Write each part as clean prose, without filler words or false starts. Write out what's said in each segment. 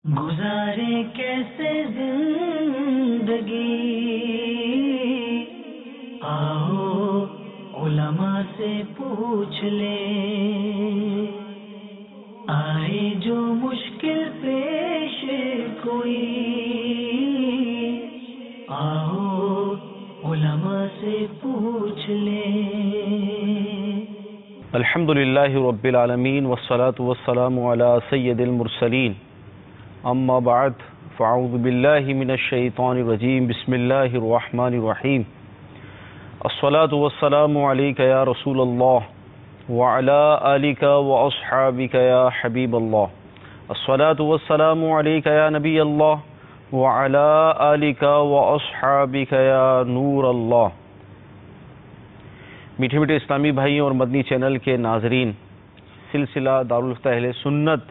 گزارے کیسے زندگی، آؤ علماء سے پوچھ لیں، آئے جو مشکل پیش کوئی، آؤ علماء سے پوچھ لیں۔ الحمدللہ رب العالمین والصلاة والسلام علی سید المرسلین، اما بعد فاعوذ باللہ من الشیطان الرجیم، بسم اللہ الرحمن الرحیم۔ الصلاة والسلام علیک یا رسول اللہ وعلی آلک واصحابک یا حبیب اللہ۔ الصلاة والسلام علیک یا نبی اللہ وعلی آلک واصحابک یا نور اللہ۔ میٹھے میٹھے اسلامی بھائیوں اور مدنی چینل کے ناظرین، سلسلہ دارالفتہ اہل سنت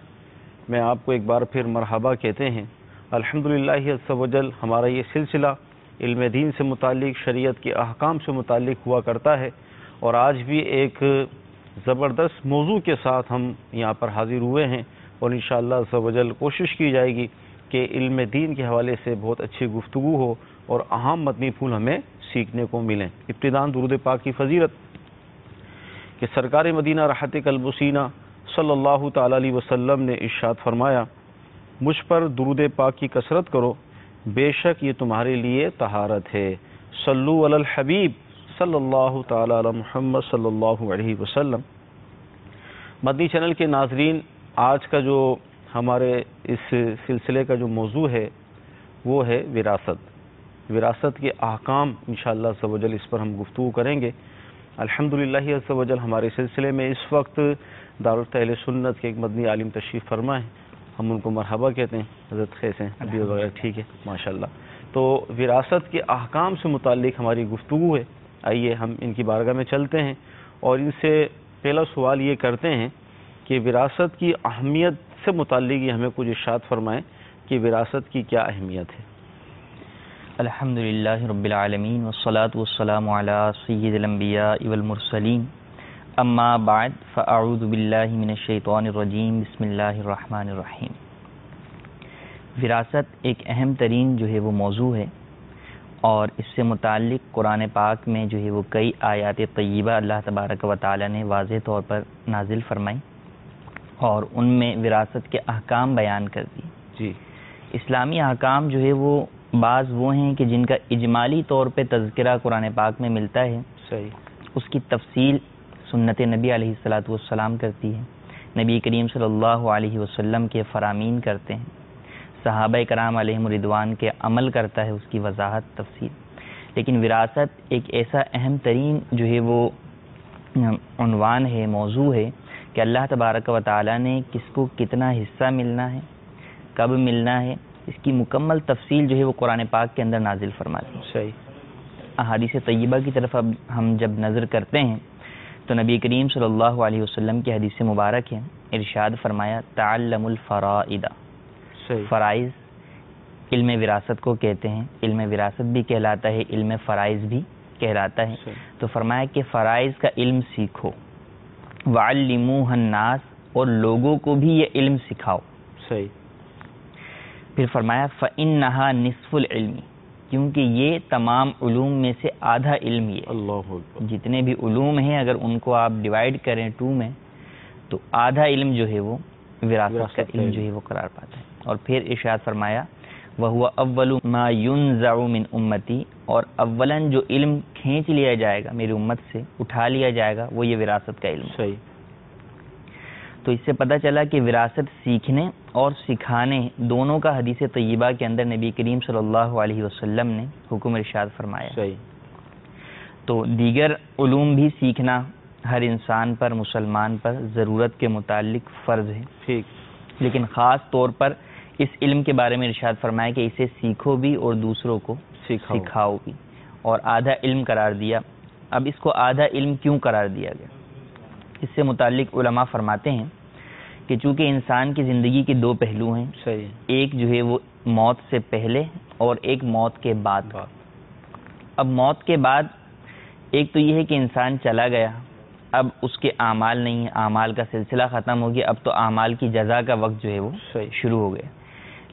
میں آپ کو ایک بار پھر مرحبا کہتے ہیں۔ الحمدللہ عز و جل ہمارا یہ سلسلہ علم دین سے متعلق، شریعت کے احکام سے متعلق ہوا کرتا ہے، اور آج بھی ایک زبردست موضوع کے ساتھ ہم یہاں پر حاضر ہوئے ہیں، اور انشاءاللہ عز و جل کوشش کی جائے گی کہ علم دین کے حوالے سے بہت اچھی گفتگو ہو اور اہم مدنی پھول ہمیں سیکھنے کو ملیں۔ ابتداً درود پاک کی فضیلت کہ سرکار مدینہ راحت قلب و سینہ صلی اللہ تعالی علیہ وسلم نے ارشاد فرمایا، مجھ پر درود پاک کی کثرت کرو، بے شک یہ تمہارے لیے طہارت ہے۔ صلو علی الحبیب صلی اللہ تعالی علی محمد صلی اللہ علیہ وسلم۔ مدنی چینل کے ناظرین، آج کا جو ہمارے اس سلسلے کا جو موضوع ہے وہ ہے وراثت۔ وراثت کے احکام انشاءاللہ عز و جل اس پر ہم گفتگو کریں گے۔ الحمدللہ عز و جل ہمارے سلسلے میں اس وقت دارالفتہ اہل سنت کے ایک مدنی عالم تشریف فرما ہے، ہم ان کو مرحبا کہتے ہیں۔ حضرت خیس ہیں ابھی وغیرہ ٹھیک ہے ماشاءاللہ۔ تو وراثت کے احکام سے متعلق ہماری گفتگو ہے، آئیے ہم ان کی بارگاہ میں چلتے ہیں اور ان سے پہلا سوال یہ کرتے ہیں کہ وراثت کی اہمیت سے متعلق یہ ہمیں کچھ ارشاد فرمائیں کہ وراثت کی کیا اہمیت ہے۔ الحمدللہ رب العالمین والصلاة والسلام علی سید الانبیاء والمرسلین، اما بعد فاعوذ باللہ من الشیطان الرجیم، بسم اللہ الرحمن الرحیم۔ وراثت ایک اہم ترین جو ہے وہ موضوع ہے، اور اس سے متعلق قرآن پاک میں جو ہے وہ کئی آیات طیبہ اللہ تبارک و تعالی نے واضح طور پر نازل فرمائی، اور ان میں وراثت کے احکام بیان کر دی۔ جی، اسلامی احکام جو ہے وہ بعض وہ ہیں کہ جن کا اجمالی طور پہ تذکرہ قرآن پاک میں ملتا ہے، صحیح، اس کی تفصیل سنت نبی علیہ الصلاۃ والسلام کرتی ہے، نبی کریم صلی اللہ علیہ وسلم کے فرامین کرتے ہیں، صحابہ کرام علیہم رضوان کے عمل کرتا ہے اس کی وضاحت تفصیل۔ لیکن وراثت ایک ایسا اہم ترین جو ہے وہ عنوان ہے، موضوع ہے کہ اللہ تبارک و تعالیٰ نے کس کو کتنا حصہ ملنا ہے، کب ملنا ہے، اس کی مکمل تفصیل جو ہے وہ قرآن پاک کے اندر نازل فرماتی ہے۔ صحیح۔ احادیث طیبہ کی طرف اب ہم جب نظر کرتے ہیں تو نبی کریم صلی اللہ علیہ وسلم کی حدیث مبارک ہے، ارشاد فرمایا، تعلم الفرائض، صحیح، فرائض علم وراثت کو کہتے ہیں، علم وراثت بھی کہلاتا ہے، علم فرائض بھی کہلاتا ہے۔ صحیح، تو فرمایا کہ فرائض کا علم سیکھو، وعلموہ الناس، اور لوگوں کو بھی یہ علم سکھاؤ۔ صحیح۔ پھر فرمایا فإنہا نصف العلم، کیونکہ یہ تمام علوم میں سے آدھا علم یہ ہے۔ اللہ اکبر۔ جتنے بھی علوم ہیں اگر ان کو آپ ڈیوائیڈ کریں 2 میں، تو آدھا علم جو ہے وہ وراثت کا علم جو ہے وہ قرار پاتا ہے۔ اور پھر ارشاد فرمایا وَهُوَ أَوَّلُ مَا يُنزَعُ مِنْ أُمَّتِي، اور اولاً جو علم کھینچ لیا جائے گا میری امت سے، اٹھا لیا جائے گا، وہ یہ وراثت کا علم ہے۔ صحیح۔ تو اس سے پتہ چلا کہ وراثت سیکھنے اور سکھانے دونوں کا حدیث طیبہ کے اندر نبی کریم صلی اللہ علیہ وسلم نے حکم ارشاد فرمایا۔ صحیح۔ تو دیگر علوم بھی سیکھنا ہر انسان پر، مسلمان پر ضرورت کے متعلق فرض ہے، ٹھیک، لیکن خاص طور پر اس علم کے بارے میں ارشاد فرمایا کہ اسے سیکھو بھی اور دوسروں کو سکھاؤ بھی، اور آدھا علم قرار دیا۔ اب اس کو آدھا علم کیوں قرار دیا گیا؟ اس سے متعلق علماء فرماتے ہیں کہ چونکہ انسان کی زندگی کے 2 پہلو ہیں، صحیح، ایک جو ہے وہ موت سے پہلے اور ایک موت کے بعد۔ اب موت کے بعد ایک تو یہ ہے کہ انسان چلا گیا، اب اس کے اعمال نہیں ہیں، اعمال کا سلسلہ ختم ہو گیا، اب تو اعمال کی جزا کا وقت جو ہے وہ شروع ہو گیا۔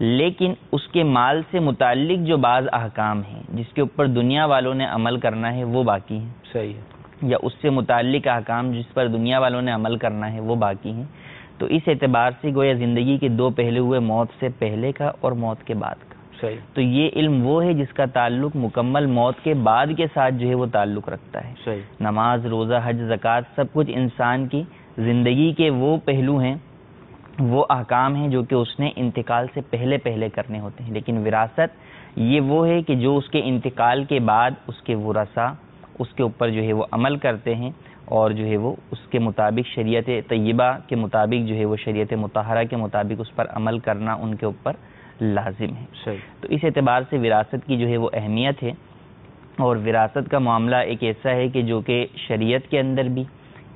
لیکن اس کے مال سے متعلق جو بعض احکام ہیں جس کے اوپر دنیا والوں نے عمل کرنا ہے وہ باقی ہیں. صحیح ہے. یا اس سے متعلق احکام جس پر دنیا والوں نے عمل کرنا ہے وہ باقی ہیں. تو اس اعتبار سے گویا زندگی کے دو پہلو ہوئے، موت سے پہلے کا اور موت کے بعد کا. صحیح. تو یہ علم وہ ہے جس کا تعلق مکمل موت کے بعد کے ساتھ جو ہے وہ تعلق رکھتا ہے. صحیح. نماز، روزہ، حج، زکوٰۃ سب کچھ انسان کی زندگی کے وہ پہلو ہیں، وہ احکام ہیں جو کہ اس نے انتقال سے پہلے کرنے ہوتے ہیں. لیکن وراثت یہ وہ ہے کہ جو اس کے انتقال کے بعد اس کے ورثاء اس کے اوپر جو ہے وہ عمل کرتے ہیں اور جو ہے وہ اس کے مطابق شریعت طیبہ کے مطابق جو ہے وہ شریعت مطہرہ کے مطابق اس پر عمل کرنا ان کے اوپر لازم ہے. صحیح. تو اس اعتبار سے وراثت کی جو ہے وہ اہمیت ہے، اور وراثت کا معاملہ ایک ایسا ہے کہ جو کہ شریعت کے اندر بھی،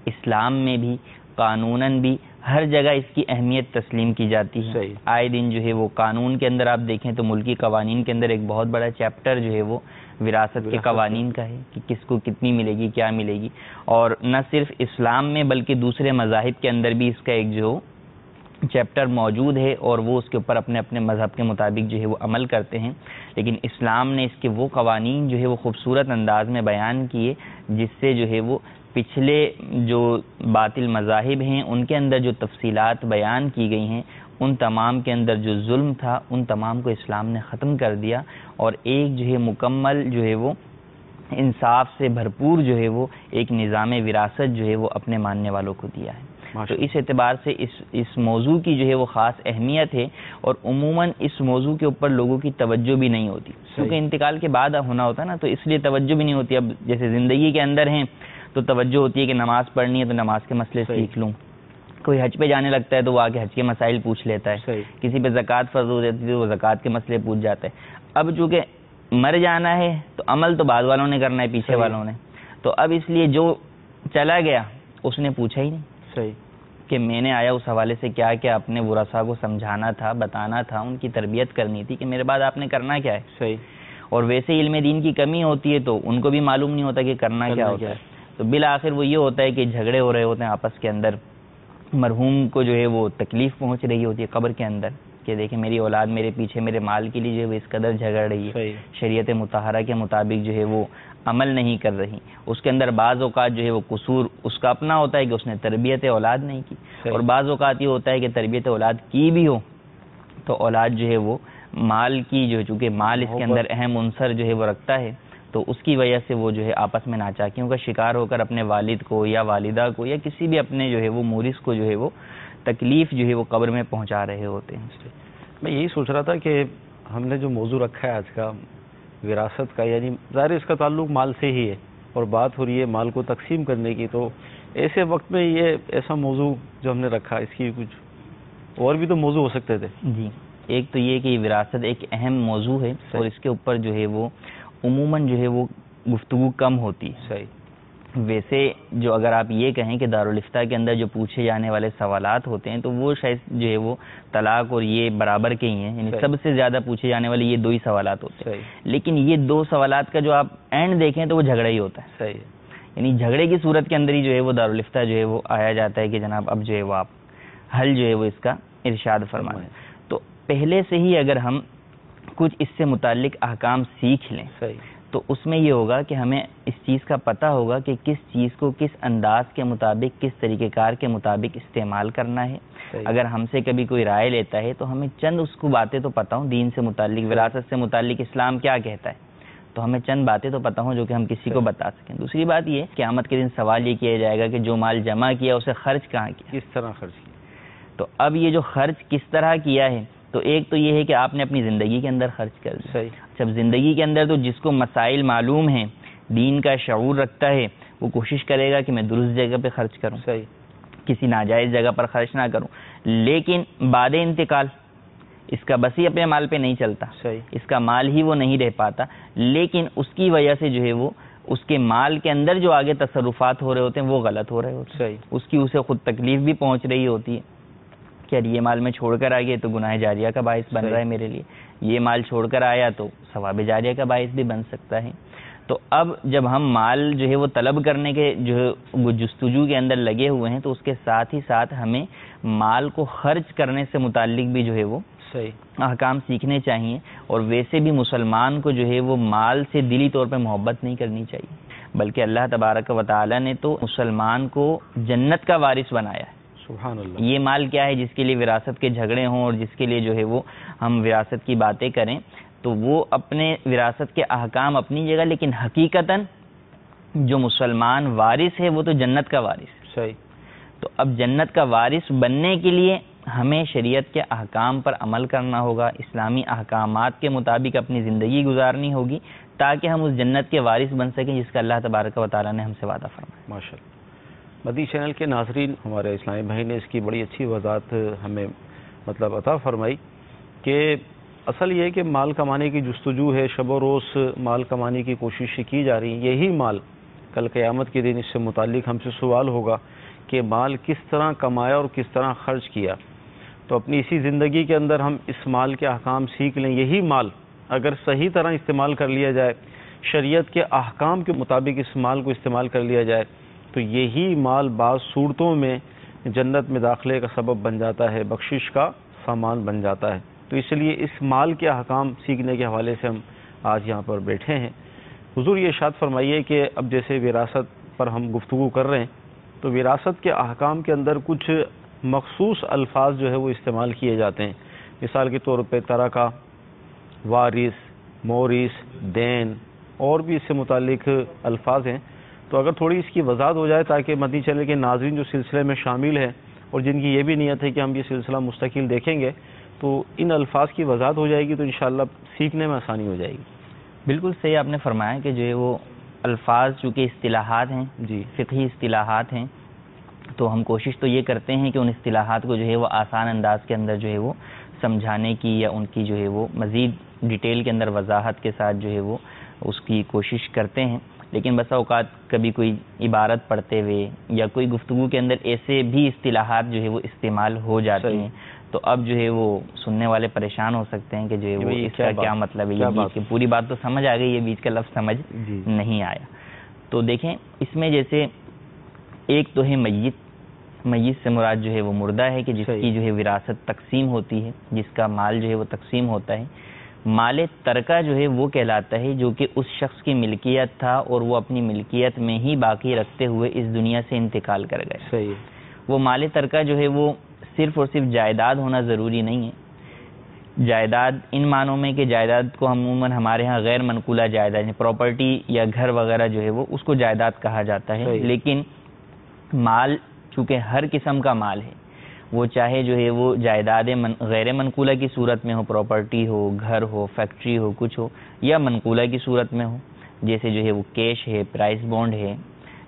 اسلام میں بھی، قانوناً بھی ہر جگہ اس کی اہمیت تسلیم کی جاتی ہے. صحیح. آئے دن جو ہے وہ قانون کے اندر آپ دیکھیں تو ملکی قوانین کے اندر ایک بہت بڑا چیپٹر جو ہے وہ وراثت کے قوانین کا ہے کہ کس کو کتنی ملے گی، کیا ملے گی. اور نہ صرف اسلام میں بلکہ دوسرے مذاہب کے اندر بھی اس کا ایک جو چیپٹر موجود ہے، اور وہ اس کے اوپر اپنے اپنے مذہب کے مطابق جو ہے وہ عمل کرتے ہیں. لیکن اسلام نے اس کے وہ قوانین جو ہے وہ خوبصورت انداز میں بیان کیے جس سے جو ہے وہ پچھلے جو باطل مذاہب ہیں ان کے اندر جو تفصیلات بیان کی گئی ہیں ان تمام کے اندر جو ظلم تھا ان تمام کو اسلام نے ختم کر دیا، اور ایک جو ہے مکمل جو ہے وہ انصاف سے بھرپور جو ہے وہ ایک نظام وراثت جو ہے وہ اپنے ماننے والوں کو دیا ہے. تو اس اعتبار سے اس موضوع کی جو ہے وہ خاص اہمیت ہے، اور عموماً اس موضوع کے اوپر لوگوں کی توجہ بھی نہیں ہوتی کیونکہ انتقال کے بعد ہونا ہوتا ہے نا، تو اس لیے توجہ بھی نہیں ہوتی. اب جیسے زندگی کے اندر ہیں تو توجہ ہوتی ہے کہ نماز پڑھنی ہے تو نماز کے مسئلے سیکھ لوں، کوئی حج پہ جانے لگتا ہے تو وہ آ کے حج کے مسائل پوچھ لیتا ہے، کسی پہ زکوٰۃ فرض ہو جاتی ہے تو وہ زکوٰۃ کے مسئلے پوچھ جاتا ہے. اب چونکہ مر جانا ہے تو عمل تو بعد والوں نے کرنا ہے، پیچھے والوں نے، تو اب اس لیے جو چلا گیا اس نے پوچھا ہی نہیں. صحیح. کہ میں نے آیا اس حوالے سے کیا کہ اپنے ورثاء کو سمجھانا تھا، بتانا تھا، ان کی تربیت کرنی تھی کہ میرے بعد آپ نے کرنا کیا ہے. صحیح. اور ویسے علم دین کی کمی ہوتی ہے تو ان کو بھی معلوم نہیں ہوتا کہ کرنا کیا ہوتا ہے. تو بالآخر وہ یہ ہوتا ہے کہ جھگڑے ہو رہے ہوتے ہیں آپس کے اندر، مرحوم کو جو ہے وہ تکلیف پہنچ رہی ہوتی ہے قبر کے اندر کہ دیکھیں میری اولاد میرے پیچھے میرے مال کے لیے جو ہے وہ اس قدر جھگڑ رہی ہے، شریعت مطہرہ کے مطابق جو ہے وہ عمل نہیں کر رہی. اس کے اندر بعض اوقات جو ہے وہ قصور اس کا اپنا ہوتا ہے کہ اس نے تربیت اولاد نہیں کی، اور بعض اوقات یہ ہوتا ہے کہ تربیت اولاد کی بھی ہو تو اولاد جو ہے وہ مال کی جو چونکہ مال اس کے اندر اہم عنصر جو ہے وہ رکھتا ہے تو اس کی وجہ سے وہ جو ہے آپس میں ناچاکیوں کا شکار ہو کر اپنے والد کو یا والدہ کو یا کسی بھی اپنے جو ہے وہ مورث کو جو ہے وہ تکلیف جو ہے وہ قبر میں پہنچا رہے ہوتے ہیں. میں یہی سوچ رہا تھا کہ ہم نے جو موضوع رکھا ہے آج کا وراثت کا، یعنی ظاہر اس کا تعلق مال سے ہی ہے اور بات ہو رہی ہے مال کو تقسیم کرنے کی، تو ایسے وقت میں یہ ایسا موضوع جو ہم نے رکھا اس کی کچھ اور بھی تو موضوع ہو سکتے تھے. جی، ایک تو یہ کہ وراثت ایک اہم موضوع ہے اور اس کے اوپر جو ہے وہ عموماً جو ہے وہ گفتگو کم ہوتی ہے. صحیح. ویسے جو اگر آپ یہ کہیں کہ دارالفتہ کے اندر جو پوچھے جانے والے سوالات ہوتے ہیں تو وہ شاید جو ہے وہ طلاق اور یہ برابر کے ہی ہیں، یعنی سب سے زیادہ پوچھے جانے والے یہ دو ہی سوالات ہوتے ہیں. لیکن یہ دو سوالات کا جو آپ اینڈ دیکھیں تو وہ جھگڑا ہی ہوتا ہے. صحیح. یعنی جھگڑے کی صورت کے اندر ہی جو ہے وہ دارالفتہ جو ہے وہ آیا جاتا ہے کہ جناب اب جو ہے وہ آپ حل جو ہے وہ اس کا ارشاد فرمائیں. تو پہلے سے ہی اگر ہم کچھ اس سے متعلق احکام سیکھ لیں تو اس میں یہ ہوگا کہ ہمیں اس چیز کا پتہ ہوگا کہ کس چیز کو کس انداز کے مطابق کس طریقہ کار کے مطابق استعمال کرنا ہے. اگر ہم سے کبھی کوئی رائے لیتا ہے تو ہمیں چند اس کو باتیں تو پتہ ہوں دین سے متعلق، وراثت سے متعلق اسلام کیا کہتا ہے، تو ہمیں چند باتیں تو پتہ ہوں جو کہ ہم کسی کو بتا سکیں. دوسری بات یہ قیامت کے دن سوال یہ کیا جائے گا کہ جو مال جمع کیا اسے خرچ کہاں کیا، کس طرح خرچ کیا. تو اب یہ جو خرچ کس طرح کیا ہے تو ایک تو یہ ہے کہ آپ نے اپنی زندگی کے اندر خرچ کر دیا. جب زندگی کے اندر تو جس کو مسائل معلوم ہیں، دین کا شعور رکھتا ہے، وہ کوشش کرے گا کہ میں درست جگہ پہ خرچ کروں، کسی ناجائز جگہ پر خرچ نہ کروں. لیکن بعد انتقال اس کا بس ہی اپنے مال پہ نہیں چلتا، اس کا مال ہی وہ نہیں رہ پاتا، لیکن اس کی وجہ سے جو ہے وہ اس کے مال کے اندر جو آگے تصرفات ہو رہے ہوتے ہیں وہ غلط ہو رہے ہوتے ہیں. اس کی اسے خود تکلیف بھی پہنچ رہی ہوتی ہے کہ یہ مال میں چھوڑ کر آ گیا تو گناہ جاریہ کا باعث بن رہا ہے میرے لیے، یہ مال چھوڑ کر آیا تو ثواب جاریہ کا باعث بھی بن سکتا ہے. تو اب جب ہم مال جو ہے وہ طلب کرنے کے جو ہے وہ جستجو کے اندر لگے ہوئے ہیں، تو اس کے ساتھ ہی ساتھ ہمیں مال کو خرچ کرنے سے متعلق بھی جو ہے وہ صحیح احکام سیکھنے چاہیے. اور ویسے بھی مسلمان کو جو ہے وہ مال سے دلی طور پہ محبت نہیں کرنی چاہیے، بلکہ اللہ تبارک و تعالی نے تو مسلمان کو جنت کا وارث بنایا ہے. سبحان اللہ. یہ مال کیا ہے جس کے لیے وراثت کے جھگڑے ہوں اور جس کے لیے جو ہے وہ ہم وراثت کی باتیں کریں، تو وہ اپنے وراثت کے احکام اپنی جگہ، لیکن حقیقتاً جو مسلمان وارث ہے وہ تو جنت کا وارث ہے. صحیح. تو اب جنت کا وارث بننے کے لیے ہمیں شریعت کے احکام پر عمل کرنا ہوگا، اسلامی احکامات کے مطابق اپنی زندگی گزارنی ہوگی، تاکہ ہم اس جنت کے وارث بن سکیں جس کا اللہ تبارک و تعالیٰ نے ہم سے وعدہ فرمایا. ماشاء اللہ. مدنی چینل کے ناظرین، ہمارے اسلامی بھائی نے اس کی بڑی اچھی وضاحت ہمیں عطا فرمائی کہ اصل یہ ہے کہ مال کمانے کی جستجو ہے، شب و روز مال کمانے کی کوششیں کی جا رہی ہیں. یہی مال کل قیامت کے دن اس سے متعلق ہم سے سوال ہوگا کہ مال کس طرح کمایا اور کس طرح خرچ کیا. تو اپنی اسی زندگی کے اندر ہم اس مال کے احکام سیکھ لیں. یہی مال اگر صحیح طرح استعمال کر لیا جائے، شریعت کے احکام کے مطابق اس مال کو استعمال کر لیا جائے، تو یہی مال بعض صورتوں میں جنت میں داخلے کا سبب بن جاتا ہے، بخشش کا سامان بن جاتا ہے. تو اس لیے اس مال کے احکام سیکھنے کے حوالے سے ہم آج یہاں پر بیٹھے ہیں. حضور یہ ارشاد فرمائیے کہ اب جیسے وراثت پر ہم گفتگو کر رہے ہیں، تو وراثت کے احکام کے اندر کچھ مخصوص الفاظ جو ہے وہ استعمال کیے جاتے ہیں. مثال کے طور پہ ترکہ، وارث، مورث، دین اور بھی اس سے متعلق الفاظ ہیں. تو اگر تھوڑی اس کی وضاحت ہو جائے تاکہ مدنی چینل کے ناظرین جو سلسلے میں شامل ہیں اور جن کی یہ بھی نیت ہے کہ ہم یہ سلسلہ مستقل دیکھیں گے، تو ان الفاظ کی وضاحت ہو جائے گی تو انشاءاللہ سیکھنے میں آسانی ہو جائے گی. بالکل صحیح آپ نے فرمایا کہ جو ہے وہ الفاظ چونکہ اصطلاحات ہیں، جی فقہی اصطلاحات ہیں، تو ہم کوشش تو یہ کرتے ہیں کہ ان اصطلاحات کو جو ہے وہ آسان انداز کے اندر جو ہے وہ سمجھانے کی یا ان کی جو ہے وہ مزید ڈیٹیل کے اندر وضاحت کے ساتھ جو ہے وہ اس کی کوشش کرتے ہیں. لیکن بسا اوقات کبھی کوئی عبارت پڑھتے ہوئے یا کوئی گفتگو کے اندر ایسے بھی اصطلاحات جو ہے وہ استعمال ہو جاتے ہیں، تو اب جو ہے وہ سننے والے پریشان ہو سکتے ہیں کہ جو ہے وہ اس کا کیا مطلب ہے. یہ بیچ کی پوری بات تو سمجھ آ گئی، یہ بیچ کا لفظ سمجھ نہیں آیا. تو دیکھیں اس میں جیسے ایک تو ہے میت سے مراد جو ہے وہ مردہ ہے کہ جس کی جو ہے وراثت تقسیم ہوتی ہے، جس کا مال جو ہے وہ تقسیم ہوتا ہے. مال ترکہ جو ہے وہ کہلاتا ہے جو کہ اس شخص کی ملکیت تھا اور وہ اپنی ملکیت میں ہی باقی رکھتے ہوئے اس دنیا سے انتقال کر گئے. صحیح. وہ مال ترکہ جو ہے وہ صرف اور صرف جائیداد ہونا ضروری نہیں ہے. جائیداد ان معنوں میں کہ جائیداد کو عموماً ہمارے ہاں غیر منقولہ جائیداد پراپرٹی یا گھر وغیرہ جو ہے وہ اس کو جائیداد کہا جاتا ہے. لیکن مال چونکہ ہر قسم کا مال ہے، وہ چاہے جو ہے وہ جائیداد غیر منقولہ کی صورت میں ہو، پراپرٹی ہو، گھر ہو، فیکٹری ہو، کچھ ہو، یا منقولہ کی صورت میں ہو جیسے جو ہے وہ کیش ہے، پرائز بانڈ ہے،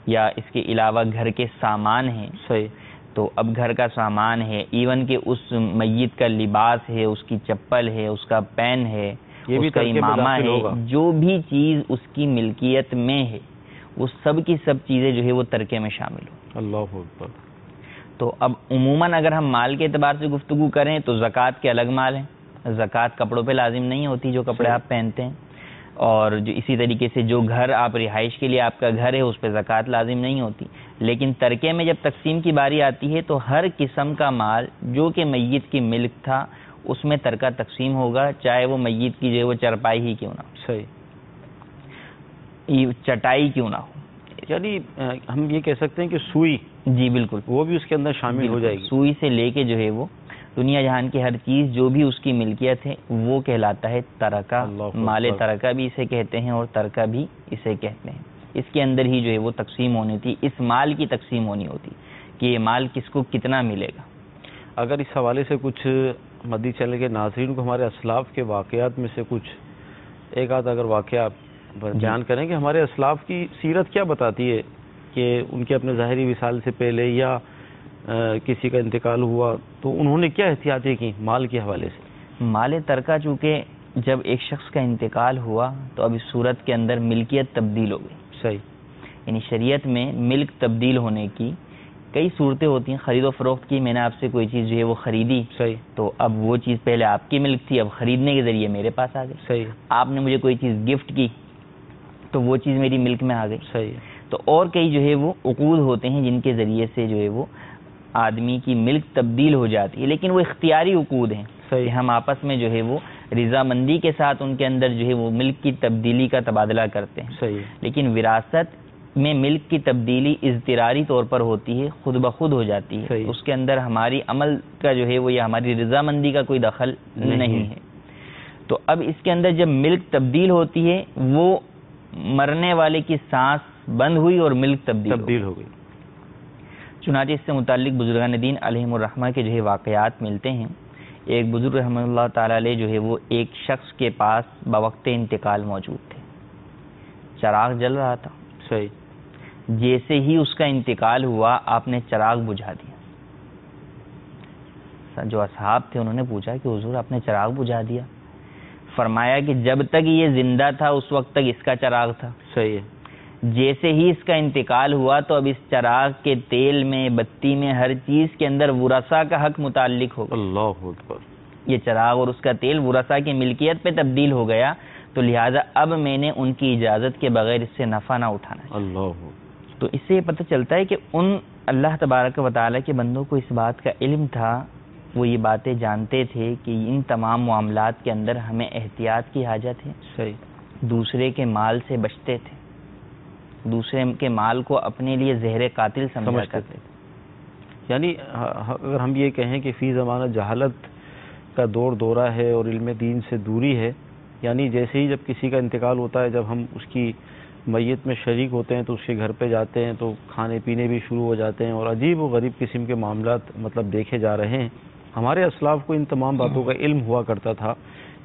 یا اس کے علاوہ گھر کے سامان ہیں. صحیح. تو اب گھر کا سامان ہے، ایون کہ اس میت کا لباس ہے، اس کی چپل ہے، اس کا پین ہے، اس کا امامہ ہے، جو بھی چیز اس کی ملکیت میں ہے وہ سب کی سب چیزیں جو ہے وہ ترکے میں شامل ہو. اللہ اکبر. تو اب عموماً اگر ہم مال کے اعتبار سے گفتگو کریں تو زکوٰۃ کے الگ مال ہیں. زکوٰۃ کپڑوں پہ لازم نہیں ہوتی جو کپڑے آپ پہنتے ہیں، اور جو اسی طریقے سے جو گھر آپ رہائش کے لیے آپ کا گھر ہے اس پہ زکوٰۃ لازم نہیں ہوتی. لیکن ترکے میں جب تقسیم کی باری آتی ہے تو ہر قسم کا مال جو کہ میت کی ملک تھا اس میں ترکہ تقسیم ہوگا، چاہے وہ میت کی جو ہے وہ چرپائی ہی کیوں نہ ہو. صحیح. چٹائی کیوں نہ ہو. یعنی ہم یہ کہہ سکتے ہیں کہ سوئی، جی بالکل، وہ بھی اس کے اندر شامل ہو جائے گی. سوئی سے لے کے جو ہے وہ دنیا جہان کی ہر چیز جو بھی اس کی ملکیت ہے وہ کہلاتا ہے ترکہ. مال ترکہ بھی اسے کہتے ہیں اور ترکہ بھی اسے کہتے ہیں. اس کے اندر ہی جو ہے وہ تقسیم ہونی تھی، اس مال کی تقسیم ہونی ہوتی کہ یہ مال کس کو کتنا ملے گا. اگر اس حوالے سے کچھ مدنی چینل کے ناظرین کو ہمارے اسلاف کے واقعات میں سے کچھ ایک آدھ اگر واقعہ بیان کریں کہ ہمارے اسلاف کی سیرت کیا بتاتی ہے کہ ان کے اپنے ظاہری وصال سے پہلے یا کسی کا انتقال ہوا تو انہوں نے کیا احتیاطیں کی مال کے حوالے سے. مال ترکہ چونکہ جب ایک شخص کا انتقال ہوا تو اب اس صورت کے اندر ملکیت تبدیل ہو گئی. صحیح. یعنی شریعت میں ملک تبدیل ہونے کی کئی صورتیں ہوتی ہیں. خرید و فروخت کی، میں نے آپ سے کوئی چیز جو ہے وہ خریدی، صحیح، تو اب وہ چیز پہلے آپ کی ملک تھی، اب خریدنے کے ذریعے میرے پاس آ گئی. صحیح. آپ نے مجھے کوئی چیز گفٹ کی تو وہ چیز میری ملک میں آ گئی. صحیح. تو اور کئی جو ہے وہ عقود ہوتے ہیں جن کے ذریعے سے جو ہے وہ آدمی کی ملک تبدیل ہو جاتی ہے، لیکن وہ اختیاری عقود ہیں کہ ہم آپس میں جو ہے وہ رضامندی کے ساتھ ان کے اندر جو ہے وہ ملک کی تبدیلی کا تبادلہ کرتے ہیں. صحیح. لیکن وراثت میں ملک کی تبدیلی اضطراری طور پر ہوتی ہے، خود بخود ہو جاتی ہے. صحیح. اس کے اندر ہماری عمل کا جو ہے وہ یا ہماری رضامندی کا کوئی دخل نہیں ہے. تو اب اس کے اندر جب ملک تبدیل ہوتی ہے، وہ مرنے والے کی سانس بند ہوئی اور ملک تبدیل ہو گئی. چنانچہ اس سے متعلق بزرگان دین علیہم الرحمہ کے جو ہے واقعات ملتے ہیں. ایک بزرگ رحمۃ اللہ تعالی علیہ جو ہے وہ ایک شخص کے پاس بوقت انتقال موجود تھے. چراغ جل رہا تھا. صحیح. جیسے ہی اس کا انتقال ہوا آپ نے چراغ بجھا دیا. جو اصحاب تھے انہوں نے پوچھا کہ حضور آپ نے چراغ بجھا دیا. فرمایا کہ جب تک یہ زندہ تھا اس وقت تک اس کا چراغ تھا. صحیح ہے. جیسے ہی اس کا انتقال ہوا تو اب اس چراغ کے تیل میں، بتی میں، ہر چیز کے اندر ورثاء کا حق متعلق ہو گیا. اللہ اکبر. یہ چراغ اور اس کا تیل ورثاء کی ملکیت پہ تبدیل ہو گیا، تو لہٰذا اب میں نے ان کی اجازت کے بغیر اس سے نفع نہ اٹھانا ہے. اللہ. تو اس سے یہ پتہ چلتا ہے کہ ان اللہ تبارک و تعالیٰ کے بندوں کو اس بات کا علم تھا، وہ یہ باتیں جانتے تھے کہ ان تمام معاملات کے اندر ہمیں احتیاط کی حاجت ہے. صحیح. دوسرے کے مال سے بچتے تھے، دوسرے کے مال کو اپنے لیے زہر قاتل سمجھا کرتے تھے. یعنی اگر ہم یہ کہیں کہ فی زمانہ جہالت کا دور دورہ ہے اور علم دین سے دوری ہے، یعنی جیسے ہی جب کسی کا انتقال ہوتا ہے، جب ہم اس کی میت میں شریک ہوتے ہیں تو اس کے گھر پہ جاتے ہیں تو کھانے پینے بھی شروع ہو جاتے ہیں اور عجیب و غریب قسم کے معاملات مطلب دیکھے جا رہے ہیں. ہمارے اسلاف کو ان تمام باتوں کا علم ہوا کرتا تھا،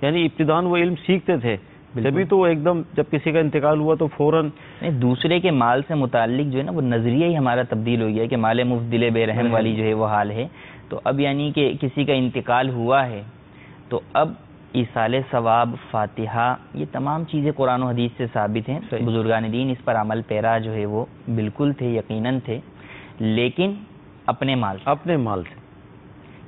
یعنی ابتداً وہ علم سیکھتے تھے، جبھی تو ایک دم جب کسی کا انتقال ہوا تو فوراً دوسرے کے مال سے متعلق جو ہے نا وہ نظریہ ہی ہمارا تبدیل ہو گیا کہ مال مفت دل بے رحم والی جو ہے وہ حال ہے. تو اب یعنی کہ کسی کا انتقال ہوا ہے تو اب ایصال ثواب، فاتحہ، یہ تمام چیزیں قرآن و حدیث سے ثابت ہیں. بزرگان دین اس پر عمل پیرا جو ہے وہ بالکل تھے، یقیناً تھے، لیکن اپنے مال سے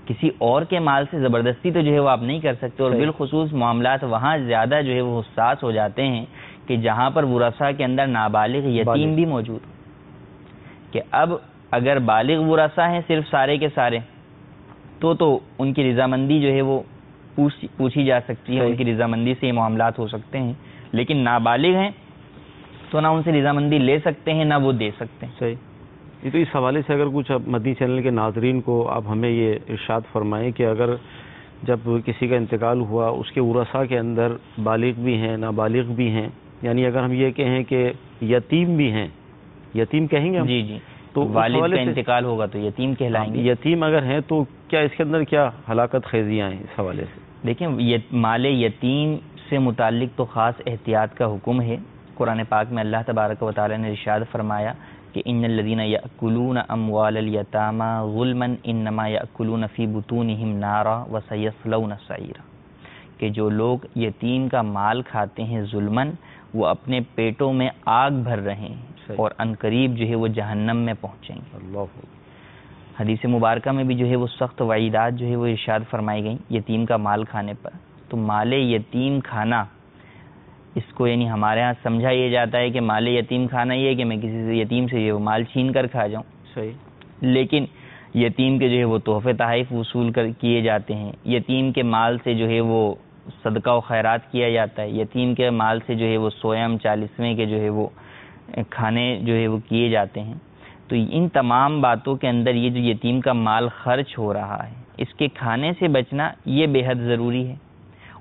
کسی اور کے مال سے زبردستی تو جو ہے وہ آپ نہیں کر سکتے. اور بالخصوص معاملات وہاں زیادہ جو ہے وہ حساس ہو جاتے ہیں کہ جہاں پر ورثاء کے اندر نابالغ یتیم بھی موجود، کہ اب اگر بالغ ورثاء ہیں صرف سارے کے سارے تو ان کی رضامندی جو ہے وہ پوچھی جا سکتی ہے، ان کی رضامندی سے یہ معاملات ہو سکتے ہیں. لیکن نابالغ ہیں تو نہ ان سے رضامندی لے سکتے ہیں نہ وہ دے سکتے ہیں. صحیح. تو اس حوالے سے اگر کچھ مدنی چینل کے ناظرین کو آپ ہمیں یہ ارشاد فرمائیں کہ اگر جب کسی کا انتقال ہوا اس کے ورثاء کے اندر بالغ بھی ہیں، نابالغ بھی ہیں، یعنی اگر ہم یہ کہیں کہ یتیم بھی ہیں، یتیم کہیں گے ہم؟ جی تو والد کا انتقال ہوگا تو یتیم کہلائیں گے. یتیم اگر ہیں تو کیا اس کے اندر کیا ہلاکت خیزیاں ہیں اس حوالے سے؟ دیکھیں مال یتیم سے متعلق تو خاص احتیاط کا حکم ہے. قرآن پاک میں اللہ تبارک و تعالی نے ارشاد فرمایا کہ ان الذین یأکلون اموال الیتامی ظلما انما یأکلون فی بطونہم نارا وسیصلون سعیرا، کہ جو لوگ یتیم کا مال کھاتے ہیں ظلماً وہ اپنے پیٹوں میں آگ بھر رہے ہیں اور عنقریب جو ہے وہ جہنم میں پہنچیں گے. اللہ. حدیث مبارکہ میں بھی جو ہے وہ سخت وعیدات جو ہے وہ ارشاد فرمائی گئیں یتیم کا مال کھانے پر. تو مال یتیم کھانا، اس کو یعنی ہمارے ہاں سمجھا یہ جاتا ہے کہ مال یتیم کھانا یہ ہے کہ میں کسی سے یتیم سے یہ مال چھین کر کھا جاؤں. صحیح. لیکن یتیم کے جو ہے وہ تحفے تحائف وصول کیے جاتے ہیں، یتیم کے مال سے جو ہے وہ صدقہ و خیرات کیا جاتا ہے، یتیم کے مال سے جو ہے وہ سویم 40ویں کے جو ہے وہ کھانے جو ہے وہ کیے جاتے ہیں. تو ان تمام باتوں کے اندر یہ جو یتیم کا مال خرچ ہو رہا ہے اس کے کھانے سے بچنا یہ بے حد ضروری ہے.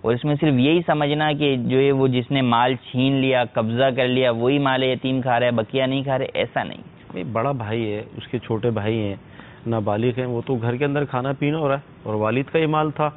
اور اس میں صرف یہی سمجھنا کہ جو ہے وہ جس نے مال چھین لیا، قبضہ کر لیا، وہی مال یتیم کھا رہا ہے، بقیہ نہیں کھا رہے، ایسا نہیں. بڑا بھائی ہے، اس کے چھوٹے بھائی ہیں، نابالغ ہیں، وہ تو گھر کے اندر کھانا پینا ہو رہا ہے اور والد کا یہ مال تھا،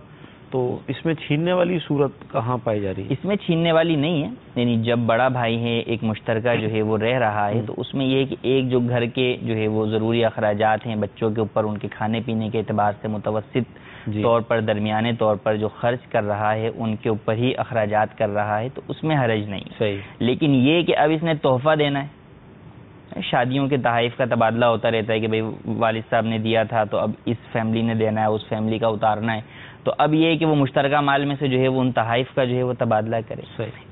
تو اس میں چھیننے والی صورت کہاں پائی جا رہی ہے؟ اس میں چھیننے والی نہیں ہے. یعنی جب بڑا بھائی ہے، ایک مشترکہ جو ہے وہ رہ رہا ہے، تو اس میں یہ ہے کہ ایک جو گھر کے جو ہے وہ ضروری اخراجات ہیں بچوں کے اوپر، ان کے کھانے پینے کے اعتبار سے متوسط طور پر، درمیانے طور پر جو خرچ کر رہا ہے ان کے اوپر ہی اخراجات کر رہا ہے، تو اس میں حرج نہیں. صحیح. لیکن یہ کہ اب اس نے تحفہ دینا ہے، شادیوں کے تحائف کا تبادلہ ہوتا رہتا ہے کہ بھئی والد صاحب نے دیا تھا تو اب اس فیملی نے دینا ہے، اس فیملی کا اتارنا ہے، تو اب یہ ہے کہ وہ مشترکہ مال میں سے جو ہے وہ ان تحائف کا جو ہے وہ تبادلہ کرے.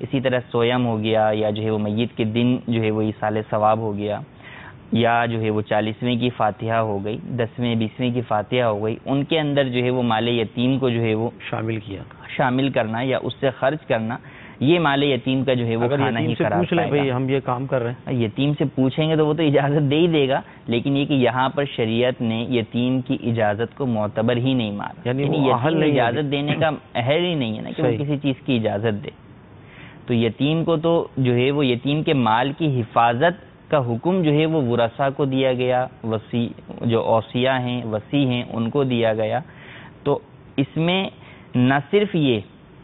اسی طرح سویم ہو گیا یا جو ہے وہ میت کے دن جو ہے وہ ایصال ثواب ہو گیا, یا جو ہے وہ 40ویں کی فاتحہ ہو گئی, 10ویں 20ویں کی فاتحہ ہو گئی, ان کے اندر جو ہے وہ مال یتیم کو جو ہے وہ شامل کرنا یا اس سے خرچ کرنا, یہ مال یتیم کا جو ہے وہ کھانا ہی قرار پائے گا. ہم یہ کام کر رہے ہیں, یتیم سے پوچھیں گے تو وہ تو اجازت دے ہی دے گا, لیکن یہ کہ یہاں پر شریعت نے یتیم کی اجازت کو معتبر ہی نہیں مانا, یعنی یتیم اجازت دینے کا اہل ہی نہیں ہے نا کہ وہ کسی چیز کی اجازت دے. تو یتیم کو تو جو ہے وہ یتیم کے مال کی حفاظت کا حکم جو ہے وہ ورثاء کو دیا گیا, وصی جو اوصیاء ہیں وصی ہیں ان کو دیا گیا. تو اس میں نہ صرف یہ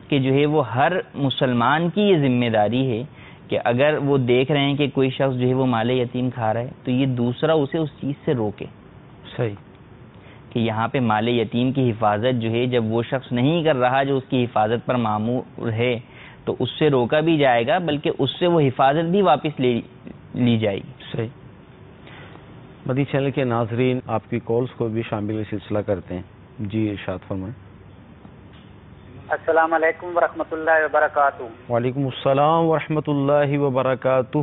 کہ جو ہے وہ ہر مسلمان کی یہ ذمہ داری ہے کہ اگر وہ دیکھ رہے ہیں کہ کوئی شخص جو ہے وہ مال یتیم کھا رہا ہے تو یہ دوسرا اسے اس چیز سے روکے. صحیح, کہ یہاں پہ مال یتیم کی حفاظت جو ہے جب وہ شخص نہیں کر رہا جو اس کی حفاظت پر مامور ہے تو اس سے روکا بھی جائے گا, بلکہ اس سے وہ حفاظت بھی واپس لی جائے گی. صحیح. مدنی چینل کے ناظرین آپ کی کالز کو بھی شامل سلسلہ کرتے ہیں. جی ارشاد فرمائیں. السلام علیکم ورحمۃ اللہ وبرکاتہ. وعلیکم السلام ورحمۃ اللہ وبرکاتہ.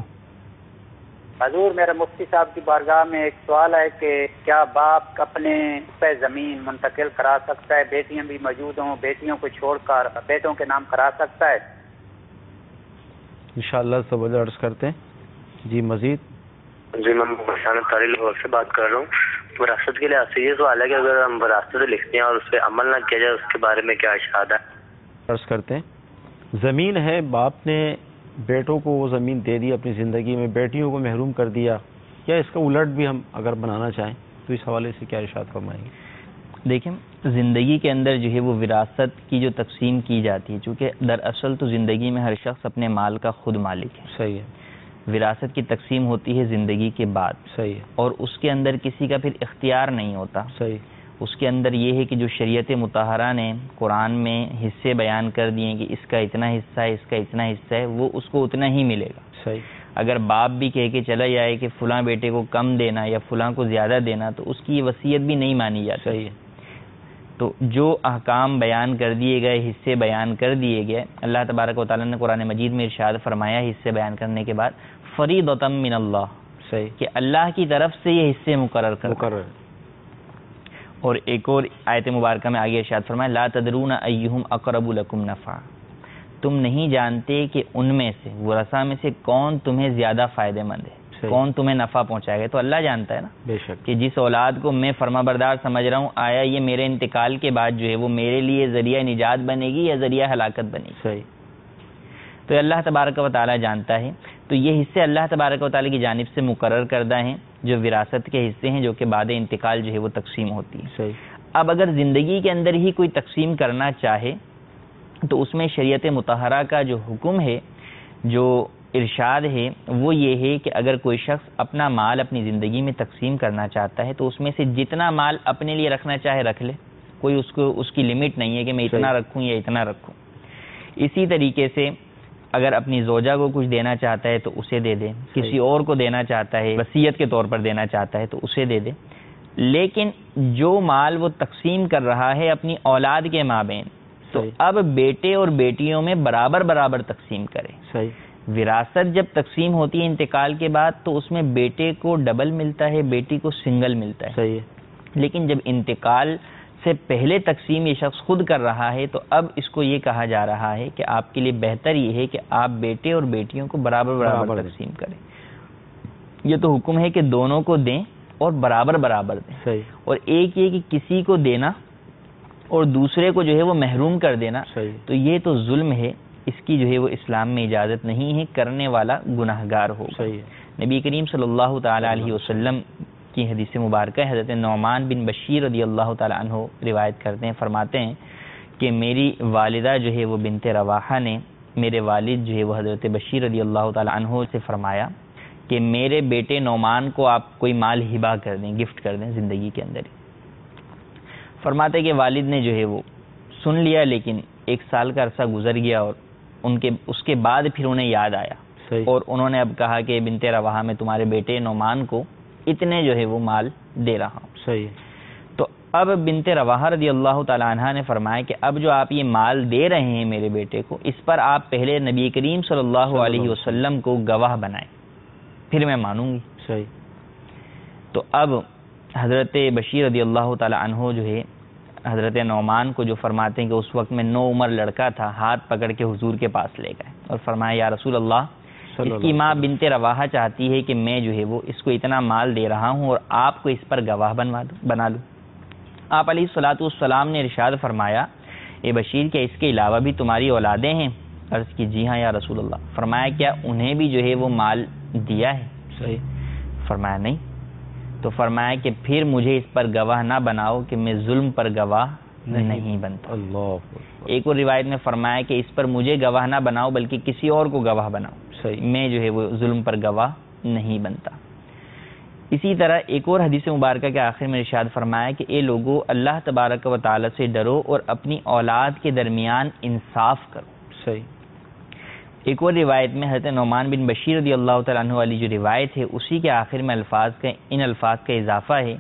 حضور میرا مفتی صاحب کی بارگاہ میں ایک سوال ہے کہ کیا باپ اپنے پہ زمین منتقل کرا سکتا ہے؟ بیٹیاں بھی موجود ہوں, بیٹیوں کو چھوڑ کر بیٹوں کے نام کرا سکتا ہے؟ انشاءاللہ سب عرض کرتے ہیں. جی مزید. جی میں لاہور سے بات کر رہا ہوں. وراثت کے لحاظ سے یہ سوال ہے کہ اگر ہم وراثت سے لکھتے ہیں اور اس پہ عمل نہ کیا جائے اس کے بارے میں کیا ارشاد ہے؟ عرض کرتے ہیں, زمین ہے, باپ نے بیٹوں کو وہ زمین دے دی اپنی زندگی میں, بیٹیوں کو محروم کر دیا, یا اس کا الٹ بھی ہم اگر بنانا چاہیں تو اس حوالے سے کیا ارشاد فرمائیں گے؟ دیکھیں, زندگی کے اندر جو ہے وہ وراثت کی جو تقسیم کی جاتی ہے, چونکہ دراصل تو زندگی میں ہر شخص اپنے مال کا خود مالک ہے. صحیح ہے. وراثت کی تقسیم ہوتی ہے زندگی کے بعد. صحیح ہے. اور اس کے اندر کسی کا پھر اختیار نہیں ہوتا. صحیح. اس کے اندر یہ ہے کہ جو شریعت مطہرہ نے قرآن میں حصے بیان کر دیے کہ اس کا اتنا حصہ ہے, اس کا اتنا حصہ ہے, وہ اس کو اتنا ہی ملے گا. صحیح. اگر باپ بھی کہہ کے چلا جائے کہ فلاں بیٹے کو کم دینا یا فلاں کو زیادہ دینا تو اس کی وصیت بھی نہیں مانی جاتی. صحیح ہے. تو جو احکام بیان کر دیے گئے, حصے بیان کر دیے گئے, اللہ تبارک و تعالیٰ نے قرآن مجید میں ارشاد فرمایا حصے بیان کرنے کے بعد فریضۃ من اللہ, صحیح, کہ اللہ کی طرف سے یہ حصے مقرر. اور ایک اور آیت مبارکہ میں آگے ارشاد فرمایا لا تدرون ایہم اقرب لکم نفعا, تم نہیں جانتے کہ ان میں سے ورثاء میں سے کون تمہیں زیادہ فائدہ مند ہے, کون تمہیں نفع پہنچائے گا. تو اللہ جانتا ہے نا بے شک, کہ جس اولاد کو میں فرما بردار سمجھ رہا ہوں آیا یہ میرے انتقال کے بعد جو ہے وہ میرے لیے ذریعہ نجات بنے گی یا ذریعہ ہلاکت بنے گی. صحیح. تو اللہ تبارک و تعالیٰ جانتا ہے. تو یہ حصے اللہ تبارک و تعالیٰ کی جانب سے مقرر کردہ ہیں جو وراثت کے حصے ہیں, جو کہ بعد انتقال جو ہے وہ تقسیم ہوتی ہے. صحیح. اب اگر زندگی کے اندر ہی کوئی تقسیم کرنا چاہے تو اس میں شریعت مطہرہ کا جو حکم ہے, جو ارشاد ہے, وہ یہ ہے کہ اگر کوئی شخص اپنا مال اپنی زندگی میں تقسیم کرنا چاہتا ہے تو اس میں سے جتنا مال اپنے لیے رکھنا چاہے رکھ لے, کوئی اس کی لمٹ نہیں ہے کہ میں اتنا رکھوں یا اتنا رکھوں. اسی طریقے سے اگر اپنی زوجہ کو کچھ دینا چاہتا ہے تو اسے دے دے, کسی اور کو دینا چاہتا ہے وصیت کے طور پر دینا چاہتا ہے تو اسے دے دے. لیکن جو مال وہ تقسیم کر رہا ہے اپنی اولاد کے مابین تو اب بیٹے اور بیٹیوں میں برابر برابر تقسیم کرے. صحیح. وراثت جب تقسیم ہوتی ہے انتقال کے بعد تو اس میں بیٹے کو ڈبل ملتا ہے, بیٹی کو سنگل ملتا ہے. صحیح. لیکن جب انتقال سے پہلے تقسیم یہ شخص خود کر رہا ہے تو اب اس کو یہ کہا جا رہا ہے کہ آپ کے لیے بہتر یہ ہے کہ آپ بیٹے اور بیٹیوں کو برابر برابر تقسیم کریں. یہ تو حکم ہے کہ دونوں کو دیں اور برابر برابر دیں. صحیح. اور ایک یہ کہ کسی کو دینا اور دوسرے کو جو ہے وہ محروم کر دینا, تو یہ تو ظلم ہے, اس کی جو ہے وہ اسلام میں اجازت نہیں ہے, کرنے والا گناہگار ہوگا. نبی کریم صلی اللہ تعالی علیہ وسلم کی حدیث مبارکہ حضرت نعمان بن بشیر رضی اللہ تعالی عنہ روایت کرتے ہیں, فرماتے ہیں کہ میری والدہ جو ہے وہ بنت رواحہ نے میرے والد جو ہے وہ حضرت بشیر رضی اللہ تعالی عنہ سے فرمایا کہ میرے بیٹے نعمان کو آپ کوئی مال ہبہ کر دیں, گفٹ کر دیں زندگی کے اندر. فرماتے کہ والد نے جو ہے وہ سن لیا, لیکن 1 سال کا عرصہ گزر گیا اور اس کے بعد پھر انہیں یاد آیا. صحیح. اور انہوں نے اب کہا کہ بنت رواحہ میں تمہارے بیٹے نعمان کو اتنے جو ہے وہ مال دے رہا ہوں. صحیح. تو اب بنت رواحہ رضی اللہ تعالیٰ عنہ نے فرمایا کہ اب جو آپ یہ مال دے رہے ہیں میرے بیٹے کو، اس پر آپ پہلے نبی کریم صلی اللہ علیہ وسلم کو گواہ بنائیں، پھر میں مانوں گی. صحیح. تو اب حضرت بشیر رضی اللہ تعالیٰ عنہ جو ہے حضرت نعمان کو جو فرماتے ہیں کہ اس وقت میں 9 عمر لڑکا تھا، ہاتھ پکڑ کے حضور کے پاس لے گئے اور فرمایا یا رسول اللہ، اس کی ماں بنت رواحہ چاہتی ہے کہ میں جو ہے وہ اس کو اتنا مال دے رہا ہوں اور آپ کو اس پر گواہ بنا لوں. آپ علیہ الصلوۃ والسلام نے ارشاد فرمایا اے بشیر کیا اس کے علاوہ بھی تمہاری اولادیں ہیں؟ عرض کی جی ہاں یا رسول اللہ. فرمایا کیا انہیں بھی جو ہے وہ مال دیا ہے؟ صحیح. فرمایا نہیں. تو فرمایا کہ پھر مجھے اس پر گواہ نہ بناؤ کہ میں ظلم پر گواہ نہیں بنتا. اللہ. ایک اور روایت میں فرمایا کہ اس پر مجھے گواہ نہ بناؤ بلکہ کسی اور کو گواہ بناؤ. صحیح. میں جو ہے وہ ظلم پر گواہ نہیں بنتا. اسی طرح ایک اور حدیث مبارکہ کے آخر میں ارشاد فرمایا کہ اے لوگو اللہ تبارک و تعالی سے ڈرو اور اپنی اولاد کے درمیان انصاف کرو. صحیح. ایک اور روایت میں حضرت نعمان بن بشیر رضی اللہ تعالیٰ عنہ والی جو روایت ہے اسی کے آخر میں ان الفاظ کا اضافہ ہے.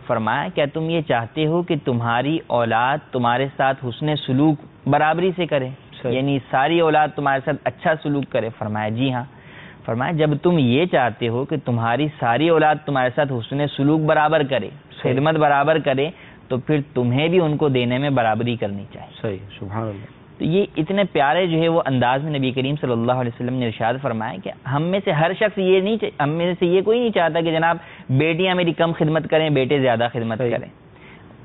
فرمایا کیا تم یہ چاہتے ہو کہ تمہاری اولاد تمہارے ساتھ حسن سلوک برابری سے کرے؟ یعنی ساری اولاد تمہارے ساتھ اچھا سلوک کرے؟ فرمایا جی ہاں. فرمایا جب تم یہ چاہتے ہو کہ تمہاری ساری اولاد تمہارے ساتھ حسن سلوک برابر کرے، خدمت برابر کرے، تو پھر تمہیں بھی ان کو دینے میں برابری کرنی چاہیے. صحیح. سبحان اللہ. تو یہ اتنے پیارے جو ہے وہ انداز میں نبی کریم صلی اللہ علیہ وسلم نے ارشاد فرمایا کہ ہم میں سے ہر شخص ہم میں سے یہ کوئی نہیں چاہتا کہ جناب بیٹیاں میری کم خدمت کریں، بیٹے زیادہ خدمت کریں.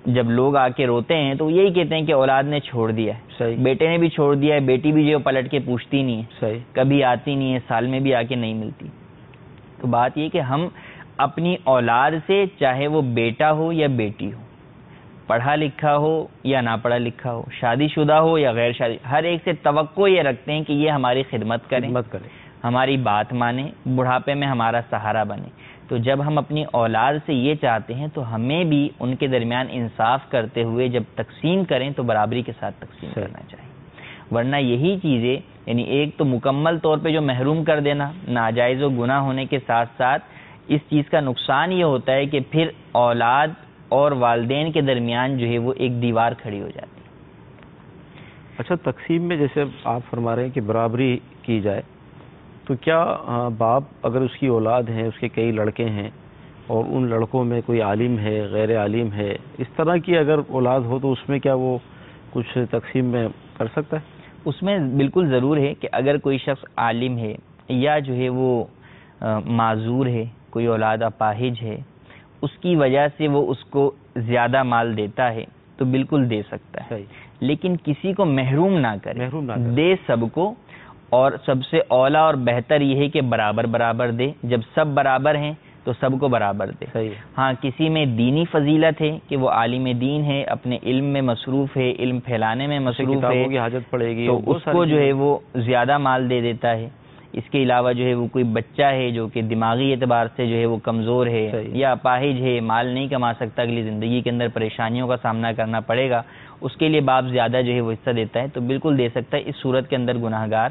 جب لوگ آ کے روتے ہیں تو یہی کہتے ہیں کہ اولاد نے چھوڑ دیا ہے، بیٹے نے بھی چھوڑ دیا ہے، بیٹی بھی جو پلٹ کے پوچھتی نہیں ہے، کبھی آتی نہیں ہے، سال میں بھی آ کے نہیں ملتی. تو بات یہ کہ ہم اپنی اولاد سے، چاہے وہ بیٹا ہو یا بیٹی ہو، پڑھا لکھا ہو یا نہ پڑھا لکھا ہو، شادی شدہ ہو یا غیر شادی، ہر ایک سے توقع یہ رکھتے ہیں کہ یہ ہماری خدمت کرے، ہماری بات مانے، بڑھاپے میں ہمارا سہارا بنے. تو جب ہم اپنی اولاد سے یہ چاہتے ہیں تو ہمیں بھی ان کے درمیان انصاف کرتے ہوئے جب تقسیم کریں تو برابری کے ساتھ تقسیم کرنا چاہیے. ورنہ یہی چیزیں، یعنی ایک تو مکمل طور پہ جو محروم کر دینا ناجائز و گناہ ہونے کے ساتھ ساتھ اس چیز کا نقصان یہ ہوتا ہے کہ پھر اولاد اور والدین کے درمیان جو ہے وہ ایک دیوار کھڑی ہو جاتی ہے. اچھا، تقسیم میں جیسے آپ فرما رہے ہیں کہ برابری کی جائے، تو کیا باپ اگر اس کی اولاد ہے، اس کے کئی لڑکے ہیں اور ان لڑکوں میں کوئی عالم ہے، غیر عالم ہے، اس طرح کی اگر اولاد ہو تو اس میں کیا وہ کچھ تقسیم میں کر سکتا ہے؟ اس میں بالکل ضرور ہے کہ اگر کوئی شخص عالم ہے یا جو ہے وہ معذور ہے، کوئی اولاد اپاہج ہے، اس کی وجہ سے وہ اس کو زیادہ مال دیتا ہے تو بالکل دے سکتا ہے. لیکن کسی کو محروم نہ کرے، دے سب کو، اور سب سے اولا اور بہتر یہ ہے کہ برابر برابر دے. جب سب برابر ہیں تو سب کو برابر دے. ہاں، کسی میں دینی فضیلت ہے کہ وہ عالم دین ہے، اپنے علم میں مصروف ہے، علم پھیلانے میں مصروف ہے، کی حاجت پڑے گی تو اس کو جو ہے وہ زیادہ مال دے دیتا ہے. اس کے علاوہ جو ہے وہ کوئی بچہ ہے جو کہ دماغی اعتبار سے جو ہے وہ کمزور ہے یا اپاہج ہے، مال نہیں کما سکتا، اگلی زندگی کے اندر پریشانیوں کا سامنا کرنا پڑے گا، اس کے لیے باپ زیادہ جو ہے وہ حصہ دیتا ہے تو بالکل دے سکتا ہے. اس صورت کے اندر گناہگار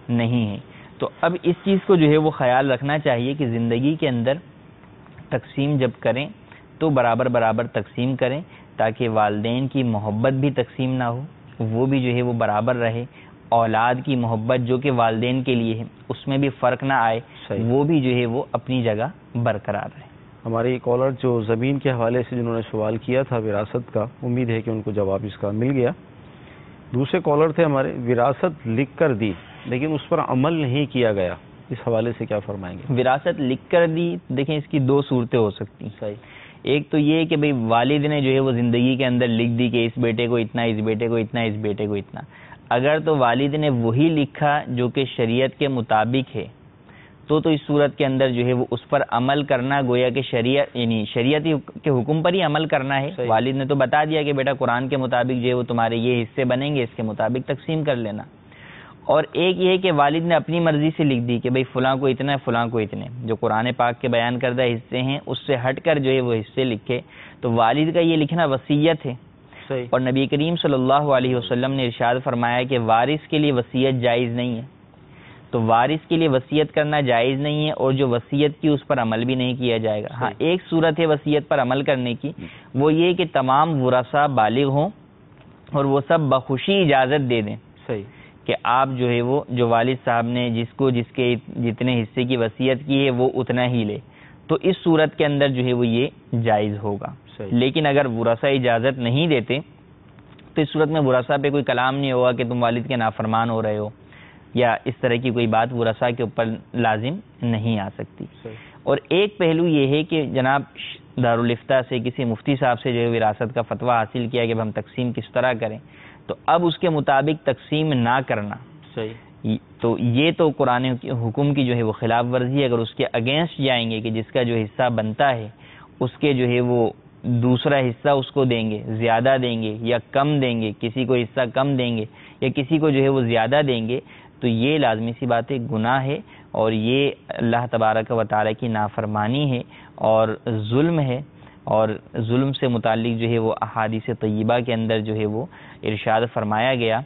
نہیں ہے. تو اب اس چیز کو جو ہے وہ خیال رکھنا چاہیے کہ زندگی کے اندر تقسیم جب کریں تو برابر برابر تقسیم کریں تاکہ والدین کی محبت بھی تقسیم نہ ہو، وہ بھی جو ہے وہ برابر رہے. اولاد کی محبت جو کہ والدین کے لیے ہے اس میں بھی فرق نہ آئے، وہ بھی جو ہے وہ اپنی جگہ برقرار رہے. ہماری کالر جو زمین کے حوالے سے جنہوں نے سوال کیا تھا وراثت کا، امید ہے کہ ان کو جواب اس کا مل گیا. دوسرے کالر تھے ہمارے، وراثت لکھ کر دی لیکن اس پر عمل نہیں کیا گیا، اس حوالے سے کیا فرمائیں گے؟ وراثت لکھ کر دی، دیکھیں اس کی دو صورتیں ہو سکتی ہیں. ایک تو یہ کہ بھئی والد نے جو ہے وہ زندگی کے اندر لکھ دی کہ اس بیٹے کو اتنا، اس بیٹے کو اتنا، اس بیٹے کو اتنا. اگر تو والد نے وہی لکھا جو کہ شریعت کے مطابق ہے تو اس صورت کے اندر جو ہے وہ اس پر عمل کرنا گویا کہ شریعت، یعنی شریعت کے حکم پر ہی عمل کرنا ہے. والد نے تو بتا دیا کہ بیٹا قرآن کے مطابق جو ہے وہ تمہارے یہ حصے بنیں گے، اس کے مطابق تقسیم کر لینا. اور ایک یہ ہے کہ والد نے اپنی مرضی سے لکھ دی کہ بھئی فلاں کو اتنا ہے، فلاں کو اتنے، جو قرآن پاک کے بیان کردہ حصے ہیں اس سے ہٹ کر جو ہے وہ حصے لکھے، تو والد کا یہ لکھنا وصیت ہے. اور نبی کریم صلی اللہ علیہ وسلم نے ارشاد فرمایا کہ وارث کے لیے وصیت جائز نہیں ہے. تو وارث کے لیے وصیت کرنا جائز نہیں ہے، اور جو وصیت کی اس پر عمل بھی نہیں کیا جائے گا۔ ہاں ایک صورت ہے وصیت پر عمل کرنے کی، وہ یہ کہ تمام ورثاء بالغ ہوں اور وہ سب بخوشی اجازت دے دیں صحیح کہ آپ جو ہے وہ جو والد صاحب نے جس کے جتنے حصے کی وصیت کی ہے وہ اتنا ہی لے، تو اس صورت کے اندر جو ہے وہ یہ جائز ہوگا۔ لیکن اگر ورثاء اجازت نہیں دیتے تو اس صورت میں ورثاء پہ کوئی کلام نہیں ہوگا کہ تم والد کے نافرمان ہو رہے ہو، یا اس طرح کی کوئی بات ورثاء کے اوپر لازم نہیں آ سکتی۔ اور ایک پہلو یہ ہے کہ جناب دارالفتہ سے کسی مفتی صاحب سے جو ہے وراثت کا فتویٰ حاصل کیا کہ ہم تقسیم کس طرح کریں، تو اب اس کے مطابق تقسیم نہ کرنا تو یہ تو قرآن حکم کی جو ہے وہ خلاف ورزی ہے۔ اگر اس کے اگینسٹ جائیں گے کہ جس کا جو حصہ بنتا ہے اس کے جو ہے وہ دوسرا حصہ اس کو دیں گے، زیادہ دیں گے یا کم دیں گے، کسی کو حصہ کم دیں گے یا کسی کو جو ہے وہ زیادہ دیں گے، تو یہ لازمی سی بات ہے گناہ ہے، اور یہ اللہ تبارک و تعالیٰ کی نافرمانی ہے اور ظلم ہے۔ اور ظلم سے متعلق جو ہے وہ احادیث طیبہ کے اندر جو ہے وہ ارشاد فرمایا گیا،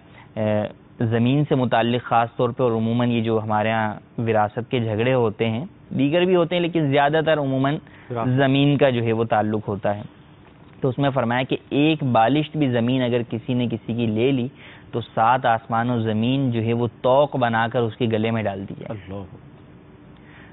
زمین سے متعلق خاص طور پہ، اور عموماً یہ جو ہمارے ہاں وراثت کے جھگڑے ہوتے ہیں، دیگر بھی ہوتے ہیں لیکن زیادہ تر عموماً زمین کا جو ہے وہ تعلق ہوتا ہے، تو اس میں فرمایا کہ ایک بالشت بھی زمین اگر کسی نے کسی کی لے لی تو 7 آسمان و زمین جو ہے وہ طوق بنا کر اس کے گلے میں ڈال دی جائے۔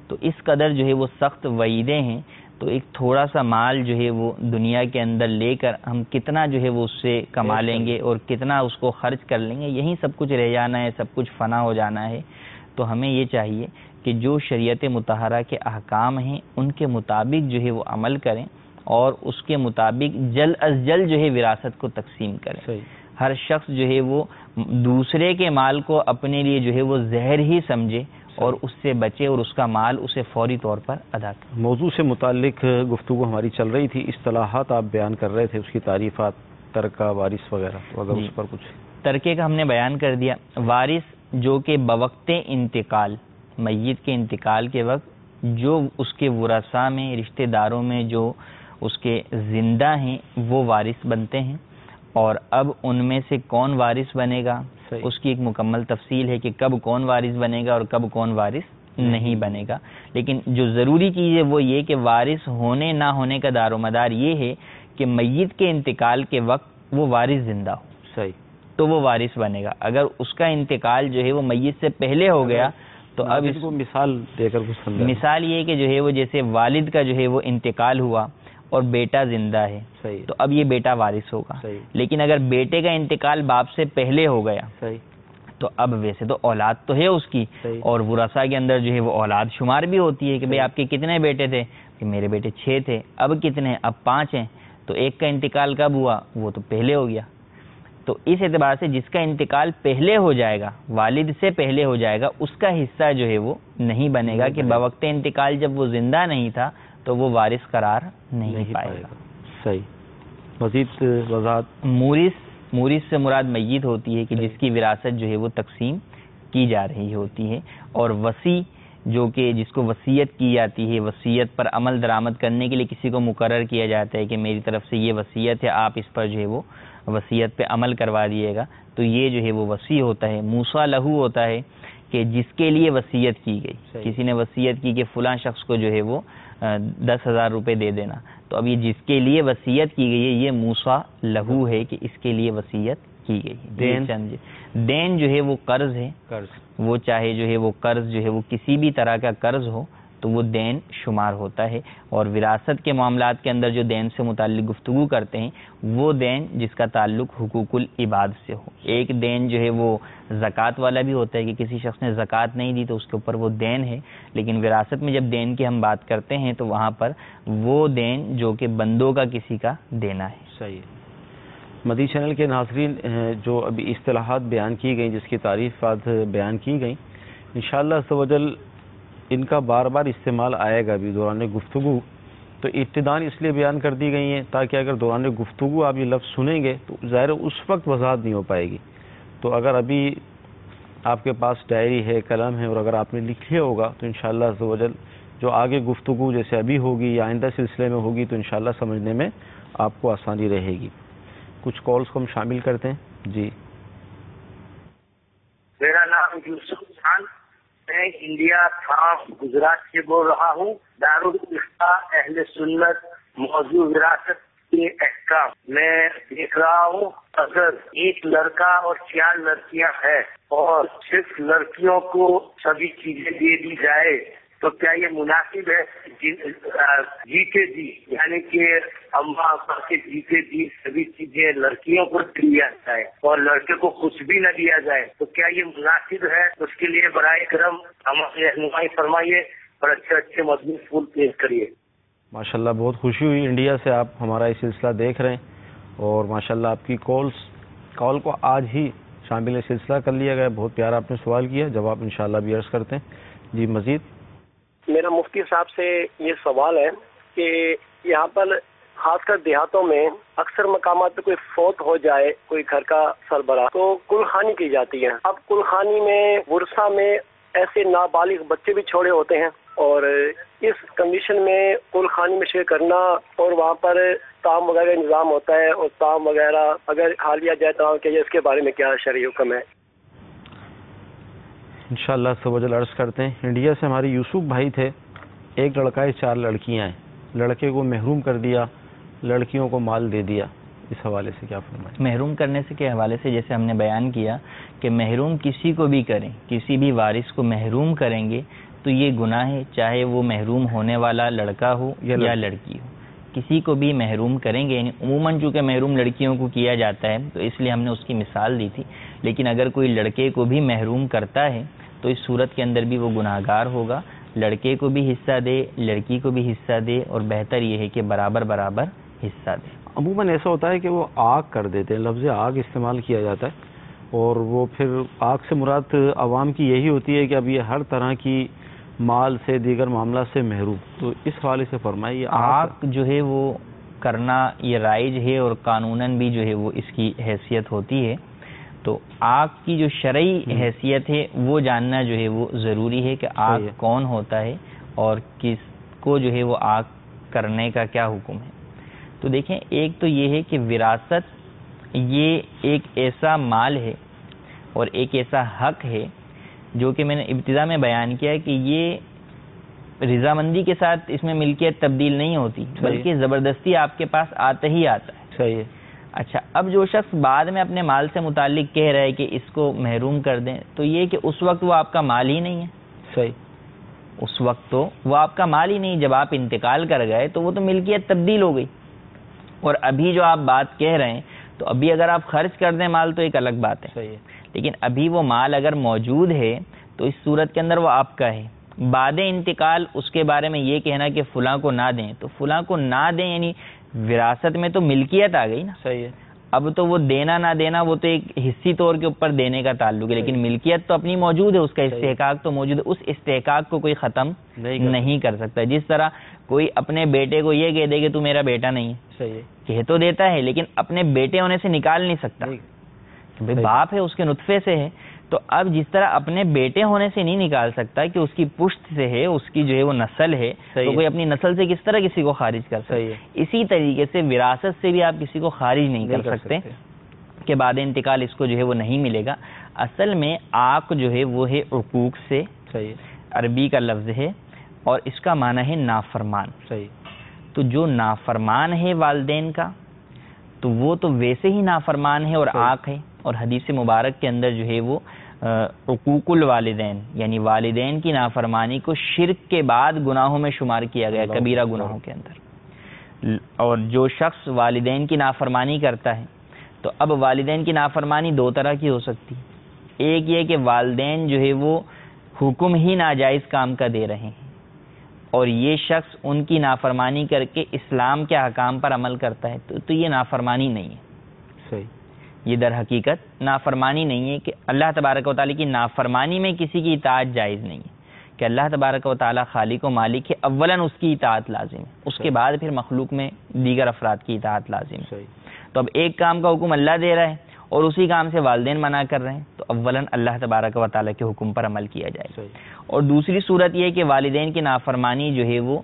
تو اس قدر جو ہے وہ سخت وعیدیں ہیں، تو ایک تھوڑا سا مال جو ہے وہ دنیا کے اندر لے کر ہم کتنا جو ہے وہ اس سے کما لیں گے اور کتنا اس کو خرچ کر لیں گے، یہیں سب کچھ رہ جانا ہے، سب کچھ فنا ہو جانا ہے۔ تو ہمیں یہ چاہیے کہ جو شریعت مطہرہ کے احکام ہیں ان کے مطابق جو ہے وہ عمل کریں، اور اس کے مطابق جلد از جلد جو ہے وراثت کو تقسیم کریں۔ ہر شخص جو ہے وہ دوسرے کے مال کو اپنے لیے جو ہے وہ زہر ہی سمجھے اور اس سے بچے، اور اس کا مال اسے فوری طور پر ادا کرے۔ موضوع سے متعلق گفتگو ہماری چل رہی تھی، اصطلاحات آپ بیان کر رہے تھے، اس کی تعریفات، ترکہ، وارث وغیرہ، تو اگر اس پر کچھ ترکے کا ہم نے بیان کر دیا۔ وارث جو کہ بوقت انتقال، میت کے انتقال کے وقت جو اس کے ورثاء میں، رشتہ داروں میں جو اس کے زندہ ہیں وہ وارث بنتے ہیں، اور اب ان میں سے کون وارث بنے گا اس کی ایک مکمل تفصیل ہے کہ کب کون وارث بنے گا اور کب کون وارث نہیں بنے گا۔ لیکن جو ضروری چیز ہے وہ یہ کہ وارث ہونے نہ ہونے کا دار و مدار یہ ہے کہ میت کے انتقال کے وقت وہ وارث زندہ ہو، تو وہ وارث بنے گا۔ اگر اس کا انتقال جو ہے وہ میت سے پہلے ہو گیا تو اب اس کو مثال دے کر کچھ سمجھا۔ مثال یہ کہ جو ہے وہ جیسے والد کا جو ہے وہ انتقال ہوا اور بیٹا زندہ ہے، تو اب یہ بیٹا وارث ہوگا۔ لیکن اگر بیٹے کا انتقال باپ سے پہلے ہو گیا تو اب ویسے تو اولاد تو ہے اس کی، اور ورثاء کے اندر جو ہے وہ اولاد شمار بھی ہوتی ہے کہ بھئی آپ کے کتنے بیٹے تھے، کہ میرے بیٹے 6 تھے، اب کتنے، اب 5 ہیں، تو ایک کا انتقال کب ہوا، وہ تو پہلے ہو گیا۔ تو اس اعتبار سے جس کا انتقال پہلے ہو جائے گا، والد سے پہلے ہو جائے گا، اس کا حصہ جو ہے وہ نہیں بنے گا، کہ بوقت انتقال جب وہ زندہ نہیں تھا تو وہ وارث قرار نہیں پائے گا۔ صحیح۔ مزید وضاحت؟ مورث سے مراد میت ہوتی ہے کہ جس کی وراثت جو ہے وہ تقسیم کی جا رہی ہوتی ہے، اور وصی جو کہ جس کو وصیت کی جاتی ہے، وصیت پر عمل درآمد کرنے کے لیے کسی کو مقرر کیا جاتا ہے کہ میری طرف سے یہ وصیت ہے، آپ اس پر جو ہے وہ وصیت پہ عمل کروا دیے گا، تو یہ جو ہے وہ وصی ہوتا ہے۔ موصی لہو ہوتا ہے کہ جس کے لیے وصیت کی گئی، کسی نے وصیت کی کہ فلاں شخص کو جو ہے وہ 10,000 روپے دے دینا، تو اب یہ جس کے لیے وصیت کی گئی ہے یہ موصی لہو ہے کہ اس کے لیے وصیت کی گئی ہے۔ دین جو ہے وہ قرض ہے، وہ چاہے جو ہے وہ قرض جو ہے وہ کسی بھی طرح کا قرض ہو تو وہ دین شمار ہوتا ہے۔ اور وراثت کے معاملات کے اندر جو دین سے متعلق گفتگو کرتے ہیں وہ دین جس کا تعلق حقوق العباد سے ہو۔ ایک دین جو ہے وہ زکوٰۃ والا بھی ہوتا ہے کہ کسی شخص نے زکوٰۃ نہیں دی تو اس کے اوپر وہ دین ہے، لیکن وراثت میں جب دین کی ہم بات کرتے ہیں تو وہاں پر وہ دین جو کہ بندوں کا کسی کا دینا ہے۔ صحیح۔ مدی چینل کے ناظرین، جو ابھی اصطلاحات بیان کی گئیں، جس کی تعریفات بیان کی گئیں، انشاءاللہ عز و جل ان کا بار بار استعمال آئے گا بھی دوران گفتگو، تو ابتداءً اس لیے بیان کر دی گئی ہیں تاکہ اگر دوران گفتگو آپ یہ لفظ سنیں گے تو ظاہر اس وقت وضاحت نہیں ہو پائے گی۔ تو اگر ابھی آپ کے پاس ڈائری ہے، قلم ہے، اور اگر آپ نے لکھے ہوگا تو انشاءاللہ عز و جل جو آگے گفتگو جیسے ابھی ہوگی یا آئندہ سلسلے میں ہوگی تو انشاءاللہ سمجھنے میں آپ کو آسانی رہے گی۔ کچھ کالز کو ہم شامل کرتے ہیں۔ جی، میرا نام یوسف خان میں انڈیا تھام گجرات سے بول رہا ہوں. دارالفتہ اہل سنت موضوع وراثت کے احکام میں دیکھ رہا ہوں. اگر ایک لڑکا اور 4 لڑکیاں ہیں اور صرف لڑکیوں کو سبھی چیزیں دے دی جائے تو کیا یہ مناسب ہے؟ جیتے جی یعنی کہ اماں ابا کے جیتے جی سبھی چیزیں لڑکیوں کو دیا جائے اور لڑکے کو کچھ بھی نہ دیا جائے تو کیا یہ مناسب ہے؟ اس کے لیے برائے کرم ہماری رہنمائی فرمائیے اور اچھے مضمون پھول پیش کریے. ماشاءاللہ بہت خوشی ہوئی انڈیا سے آپ ہمارا یہ سلسلہ دیکھ رہے ہیں اور ماشاءاللہ آپ کی کال کو آج ہی شامل سلسلہ کر لیا گیا. بہت پیارا آپ نے سوال کیا، جواب انشاءاللہ بھی عرض کرتے ہیں. جی مزید. میرا مفتی صاحب سے یہ سوال ہے کہ یہاں پر خاص کر دیہاتوں میں اکثر مقامات پہ کوئی فوت ہو جائے کوئی گھر کا سربراہ تو کلخانی کی جاتی ہے. اب کلخانی میں ورثہ میں ایسے نابالغ بچے بھی چھوڑے ہوتے ہیں اور اس کنڈیشن میں کلخانی میں شرکت کرنا اور وہاں پر تعام وغیرہ کا انتظام ہوتا ہے اور تعام وغیرہ اگر کھا لیا جائے تو کیا اس کے بارے میں کیا شرعی حکم ہے؟ انشاءاللہ سبحانہ عرض کرتے ہیں. انڈیا سے ہمارے یوسف بھائی تھے. ایک لڑکا ہے، 4 لڑکیاں ہیں. لڑکے کو محروم کر دیا، لڑکیوں کو مال دے دیا. اس حوالے سے کیا فرمائیں؟ محروم کرنے سے کے حوالے سے جیسے ہم نے بیان کیا کہ محروم کسی کو بھی کریں، کسی بھی وارث کو محروم کریں گے تو یہ گناہ ہے، چاہے وہ محروم ہونے والا لڑکا ہو یا لڑکی ہو. کسی کو بھی محروم کریں گے، یعنی عموماً چونکہ محروم لڑکیوں کو کیا جاتا ہے تو اس لیے ہم نے اس کی مثال دی تھی. لیکن اگر کوئی لڑکے کو بھی محروم کرتا ہے تو اس صورت کے اندر بھی وہ گناہ گار ہوگا. لڑکے کو بھی حصہ دے، لڑکی کو بھی حصہ دے، اور بہتر یہ ہے کہ برابر برابر حصہ دے. عموماً ایسا ہوتا ہے کہ وہ آگ کر دیتے ہیں، لفظ آگ استعمال کیا جاتا ہے اور وہ پھر آگ سے مراد عوام کی یہی ہوتی ہے کہ اب یہ ہر طرح کی مال سے دیگر معاملات سے محروم. تو اس حوالے سے فرمائیے. آگ جو ہے وہ کرنا یہ رائج ہے اور قانوناً بھی جو ہے وہ اس کی حیثیت ہوتی ہے. تو آگ کی جو شرعی حیثیت ہے وہ جاننا جو ہے وہ ضروری ہے کہ آگ کون ہوتا ہے اور کس کو جو ہے وہ آگ کرنے کا کیا حکم ہے. تو دیکھیں، ایک تو یہ ہے کہ وراثت یہ ایک ایسا مال ہے اور ایک ایسا حق ہے جو کہ میں نے ابتدا میں بیان کیا ہے کہ یہ رضامندی کے ساتھ اس میں ملکیت تبدیل نہیں ہوتی، بلکہ زبردستی آپ کے پاس آتا ہی آتا ہے. صحیح ہے. اچھا، اب جو شخص بعد میں اپنے مال سے متعلق کہہ رہا ہے کہ اس کو محروم کر دیں تو یہ کہ اس وقت وہ آپ کا مال ہی نہیں ہے. صحیح. اس وقت تو وہ آپ کا مال ہی نہیں. جب آپ انتقال کر گئے تو وہ تو ملکیت تبدیل ہو گئی. اور ابھی جو آپ بات کہہ رہے ہیں تو ابھی اگر آپ خرچ کر دیں مال تو ایک الگ بات ہے. صحیح ہے. لیکن ابھی وہ مال اگر موجود ہے تو اس صورت کے اندر وہ آپ کا ہے. بعد انتقال اس کے بارے میں یہ کہنا کہ فلاں کو نہ دیں تو فلاں کو نہ دیں، یعنی وراثت میں تو ملکیت آ گئی نا. صحیح ہے. اب تو وہ دینا نہ دینا وہ تو ایک حصی طور کے اوپر دینے کا تعلق ہے، لیکن ملکیت تو اپنی موجود ہے، اس کا استحقاق تو موجود ہے. اس استحقاق کو کوئی ختم نہیں کر سکتا. جس طرح کوئی اپنے بیٹے کو یہ کہہ دے کہ تو میرا بیٹا نہیں ہے، صحیح ہے، کہہ تو دیتا ہے لیکن اپنے بیٹے ہونے سے نکال نہیں سکتا. باپ ہے، اس کے نطفے سے ہے. تو اب جس طرح اپنے بیٹے ہونے سے نہیں نکال سکتا کہ اس کی پشت سے ہے، اس کی جو ہے وہ نسل ہے، تو کوئی اپنی نسل سے کس طرح کسی کو خارج کر سکتا ہے. اسی طریقے سے وراثت سے بھی آپ کسی کو خارج نہیں کر سکتے کہ بعد انتقال اس کو جو ہے وہ نہیں ملے گا. اصل میں آق جو ہے وہ ہے عقوق سے، عربی کا لفظ ہے اور اس کا معنی ہے نافرمان. صحیح. تو جو نافرمان ہے والدین کا تو وہ تو ویسے ہی نافرمان ہے اور آق ہے. اور حدیث مبارک کے اندر جو ہے وہ عقوق الوالدین یعنی والدین کی نافرمانی کو شرک کے بعد گناہوں میں شمار کیا گیا، کبیرہ گناہوں کے اندر. اور جو شخص والدین کی نافرمانی کرتا ہے تو اب والدین کی نافرمانی 2 طرح کی ہو سکتی ہے. ایک یہ کہ والدین جو ہے وہ حکم ہی ناجائز کام کا دے رہے ہیں اور یہ شخص ان کی نافرمانی کر کے اسلام کے احکام پر عمل کرتا ہے تو یہ نافرمانی نہیں ہے. صحیح. یہ در حقیقت نافرمانی نہیں ہے کہ اللہ تبارک و تعالیٰ کی نافرمانی میں کسی کی اطاعت جائز نہیں ہے کہ اللہ تبارک و تعالیٰ خالق و مالک ہے، اولاً اس کی اطاعت لازم ہے، اس کے بعد پھر مخلوق میں دیگر افراد کی اطاعت لازم ہے. تو اب ایک کام کا حکم اللہ دے رہا ہے اور اسی کام سے والدین منع کر رہے ہیں تو اولاً اللہ تبارک و تعالیٰ کے حکم پر عمل کیا جائے. اور دوسری صورت یہ کہ والدین کی نافرمانی جو ہے وہ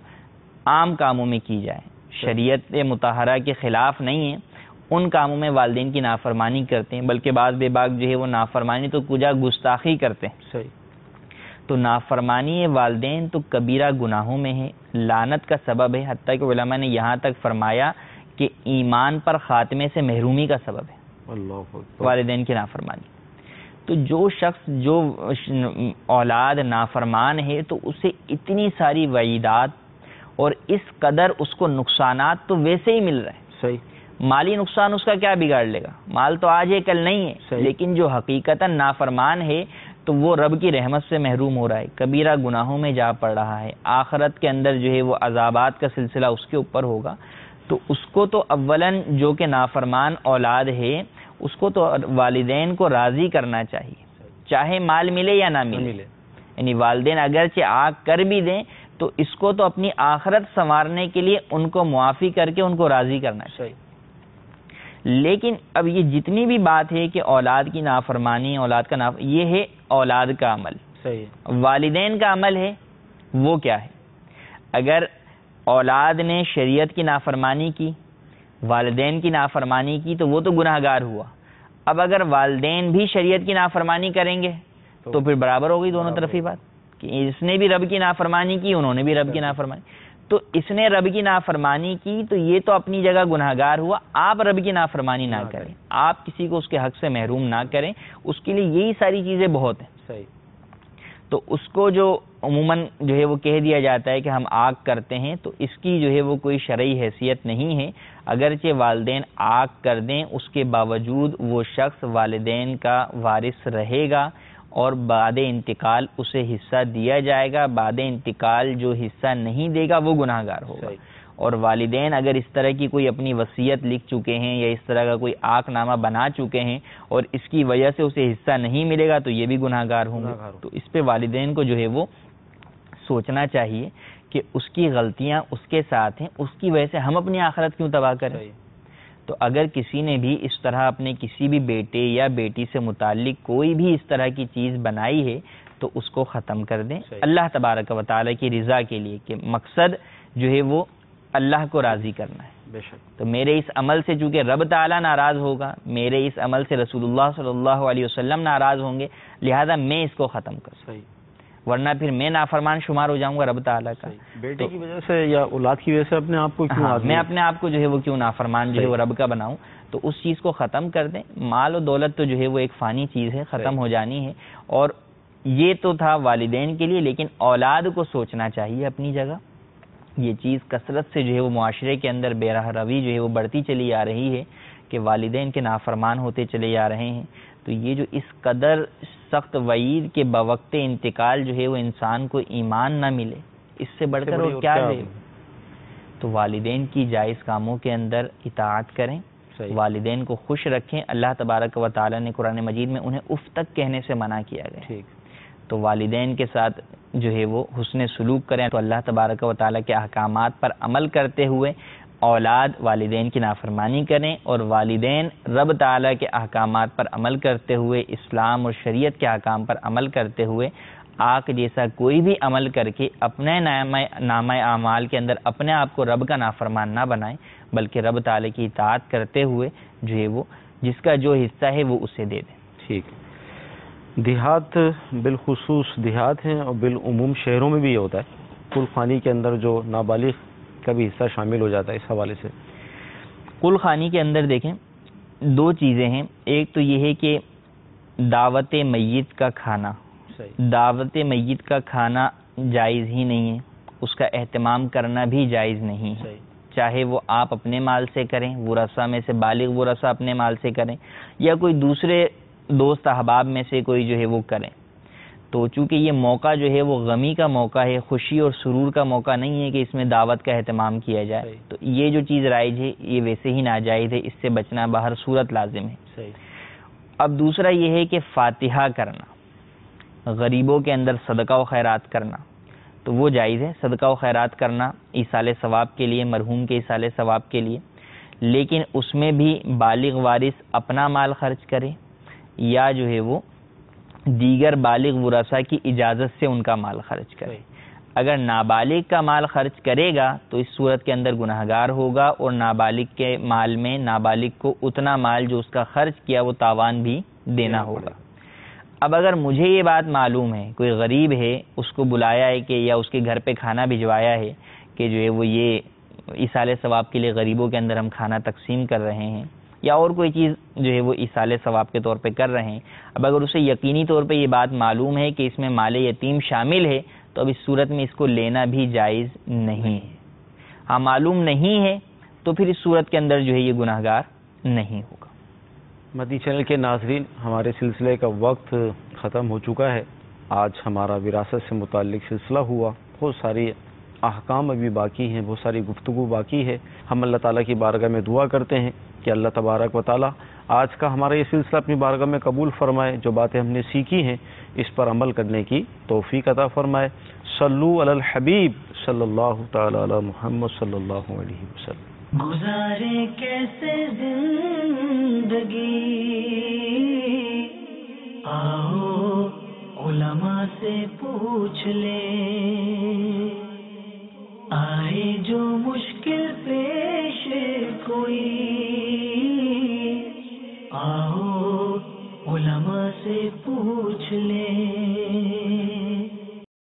عام کاموں میں کی جائے، شریعت مطہرہ کے خلاف نہیں ہے، ان کاموں میں والدین کی نافرمانی کرتے ہیں، بلکہ بعض بے باک جو ہے وہ نافرمانی تو کجا گستاخی کرتے ہیں. صحیح. تو نافرمانی والدین تو کبیرہ گناہوں میں ہے، لعنت کا سبب ہے، حتیٰ کہ علماء نے یہاں تک فرمایا کہ ایمان پر خاتمے سے محرومی کا سبب ہے اللہ اکبر، والدین کی نافرمانی۔ تو جو شخص جو اولاد نافرمان ہے تو اسے اتنی ساری وعیدات اور اس قدر اس کو نقصانات تو ویسے ہی مل رہے ہیں۔ صحیح، مالی نقصان اس کا کیا بگاڑ لے گا، مال تو آج ہے کل نہیں ہے، صحیح، لیکن جو حقیقتاً نافرمان ہے تو وہ رب کی رحمت سے محروم ہو رہا ہے، کبیرہ گناہوں میں جا پڑ رہا ہے، آخرت کے اندر جو ہے وہ عذابات کا سلسلہ اس کے اوپر ہوگا۔ تو اس کو تو اولاً جو کہ نافرمان اولاد ہے اس کو تو والدین کو راضی کرنا چاہیے، چاہے مال ملے یا نہ ملے، یعنی والدین اگرچہ آگ کر بھی دیں تو اس کو تو اپنی آخرت سنوارنے کے لیے ان کو معافی کر کے ان کو راضی کرنا چاہیے۔ لیکن اب یہ جتنی بھی بات ہے کہ اولاد کی نافرمانی، اولاد کا یہ ہے اولاد کا عمل، صحیح، والدین کا عمل ہے وہ کیا ہے؟ اگر اولاد نے شریعت کی نافرمانی کی، والدین کی نافرمانی کی تو وہ تو گناہ گار ہوا۔ اب اگر والدین بھی شریعت کی نافرمانی کریں گے تو پھر برابر ہو گئی دونوں طرفی بات، کہ اس نے بھی رب کی نافرمانی کی، انہوں نے بھی رب کی نافرمانی، تو اس نے رب کی نافرمانی کی تو یہ تو اپنی جگہ گناہ گار ہوا۔ آپ رب کی نافرمانی نہ کریں، آپ کسی کو اس کے حق سے محروم نہ کریں، اس کے لیے یہی ساری چیزیں بہت ہیں۔ صحیح، تو اس کو جو عموماً جو ہے وہ کہہ دیا جاتا ہے کہ ہم آگ کرتے ہیں، تو اس کی جو ہے وہ کوئی شرعی حیثیت نہیں ہے۔ اگرچہ والدین آگ کر دیں اس کے باوجود وہ شخص والدین کا وارث رہے گا اور بعد انتقال اسے حصہ دیا جائے گا، بعد انتقال جو حصہ نہیں دے گا وہ گناہ گار ہوگا۔ اور والدین اگر اس طرح کی کوئی اپنی وصیت لکھ چکے ہیں یا اس طرح کا کوئی آق نامہ بنا چکے ہیں اور اس کی وجہ سے اسے حصہ نہیں ملے گا تو یہ بھی گناہ گار ہوں گے۔ تو اس پہ والدین کو جو ہے وہ سوچنا چاہیے کہ اس کی غلطیاں اس کے ساتھ ہیں، اس کی وجہ سے ہم اپنی آخرت کیوں تباہ کریں۔ تو اگر کسی نے بھی اس طرح اپنے کسی بھی بیٹے یا بیٹی سے متعلق کوئی بھی اس طرح کی چیز بنائی ہے تو اس کو ختم کر دیں اللہ تبارک و تعالیٰ کی رضا کے لیے، کہ مقصد جو ہے وہ اللہ کو راضی کرنا ہے۔ بے شک، تو میرے اس عمل سے چونکہ رب تعالیٰ ناراض ہوگا، میرے اس عمل سے رسول اللہ صلی اللہ علیہ وسلم ناراض ہوں گے، لہذا میں اس کو ختم کروں، صحیح، ورنہ پھر میں نافرمان شمار ہو جاؤں گا رب تعالیٰ کا۔ بیٹے کی وجہ سے یا اولاد کی وجہ سے اپنے آپ کو کیوں میں اپنے آپ کو جو ہے وہ کیوں نافرمان جو ہے وہ رب کا بناؤں؟ تو اس چیز کو ختم کر دیں۔ مال و دولت تو جو ہے وہ ایک فانی چیز ہے، ختم ہو جانی ہے، اور یہ تو تھا والدین کے لیے، لیکن اولاد کو سوچنا چاہیے اپنی جگہ۔ یہ چیز کثرت سے جو ہے وہ معاشرے کے اندر بے راہ روی جو ہے وہ بڑھتی چلی آ رہی ہے کہ والدین کے نافرمان ہوتے چلے جا رہے ہیں۔ تو یہ جو اس قدر سخت وعید کے بوقت انتقال جو ہے وہ انسان کو ایمان نہ ملے، اس سے بڑھ کر اور کیا ہے؟ تو والدین کی جائز کاموں کے اندر اطاعت کریں، والدین کو خوش رکھیں۔ اللہ تبارک و تعالیٰ نے قرآن مجید میں انہیں اف تک کہنے سے منع کیا گیا، تو والدین کے ساتھ جو ہے وہ حسن سلوک کریں۔ تو اللہ تبارک و تعالیٰ کے احکامات پر عمل کرتے ہوئے اولاد والدین کی نافرمانی کریں، اور والدین رب تعالیٰ کے احکامات پر عمل کرتے ہوئے، اسلام اور شریعت کے احکام پر عمل کرتے ہوئے آق جیسا کوئی بھی عمل کر کے اپنے نامہ اعمال کے اندر اپنے آپ کو رب کا نافرمان نہ بنائیں، بلکہ رب تعالیٰ کی اطاعت کرتے ہوئے جو ہے وہ جس کا جو حصہ ہے وہ اسے دے دیں۔ ٹھیک، دیہات بالخصوص دیہات ہیں اور بالعموم شہروں میں بھی یہ ہوتا ہے، کل خانی کے اندر جو نابالغ کا بھی حصہ شامل ہو جاتا ہے، اس حوالے سے کل خانی کے اندر دیکھیں دو چیزیں ہیں، ایک تو یہ ہے کہ دعوت میت کا کھانا، دعوت میت کا کھانا جائز ہی نہیں ہے، اس کا اہتمام کرنا بھی جائز نہیں ہے، چاہے وہ آپ اپنے مال سے کریں، ورثہ میں سے بالغ ورثہ اپنے مال سے کریں، یا کوئی دوسرے دوست احباب میں سے کوئی جو ہے وہ کریں۔ تو چونکہ یہ موقع جو ہے وہ غمی کا موقع ہے، خوشی اور سرور کا موقع نہیں ہے کہ اس میں دعوت کا اہتمام کیا جائے، تو یہ جو چیز رائج ہے یہ ویسے ہی ناجائز ہے، اس سے بچنا بہر صورت لازم ہے۔ اب دوسرا یہ ہے کہ فاتحہ کرنا، غریبوں کے اندر صدقہ و خیرات کرنا، تو وہ جائز ہے، صدقہ و خیرات کرنا ایصال ثواب کے لیے، مرحوم کے ایصال ثواب کے لیے، لیکن اس میں بھی بالغ وارث اپنا مال خرچ کرے یا جو ہے وہ دیگر بالغ ورثہ کی اجازت سے ان کا مال خرچ کرے۔ اگر نابالغ کا مال خرچ کرے گا تو اس صورت کے اندر گناہ گار ہوگا، اور نابالغ کے مال میں نابالغ کو اتنا مال جو اس کا خرچ کیا وہ تاوان بھی دینا ہوگا۔ اب اگر مجھے یہ بات معلوم ہے، کوئی غریب ہے، اس کو بلایا ہے کہ یا اس کے گھر پہ کھانا بھجوایا ہے کہ جو ہے وہ یہ ایصال ثواب کے لیے غریبوں کے اندر ہم کھانا تقسیم کر رہے ہیں، یا اور کوئی چیز جو ہے وہ ایصال ثواب کے طور پہ کر رہے ہیں، اب اگر اسے یقینی طور پہ یہ بات معلوم ہے کہ اس میں مال یتیم شامل ہے تو اب اس صورت میں اس کو لینا بھی جائز نہیں ہے۔ ہاں معلوم نہیں ہے تو پھر اس صورت کے اندر جو ہے یہ گناہ گار نہیں ہوگا۔ مدنی چینل کے ناظرین، ہمارے سلسلے کا وقت ختم ہو چکا ہے۔ آج ہمارا وراثت سے متعلق سلسلہ ہوا، بہت ساری احکام ابھی باقی ہیں، بہت ساری گفتگو باقی ہے۔ ہم اللہ تعالیٰ کی بارگاہ میں دعا کرتے ہیں کہ اللہ تبارک و تعالیٰ آج کا ہمارا یہ سلسلہ اپنی بارگاہ میں قبول فرمائے، جو باتیں ہم نے سیکھی ہیں اس پر عمل کرنے کی توفیق عطا فرمائے۔ صلو علی الحبیب صلی اللہ تعالی علی محمد صلی اللہ علیہ وسلم۔ گزارے کیسے زندگی، آؤ علماء سے پوچھ لیں، آئے جو مشکل پیش کوئی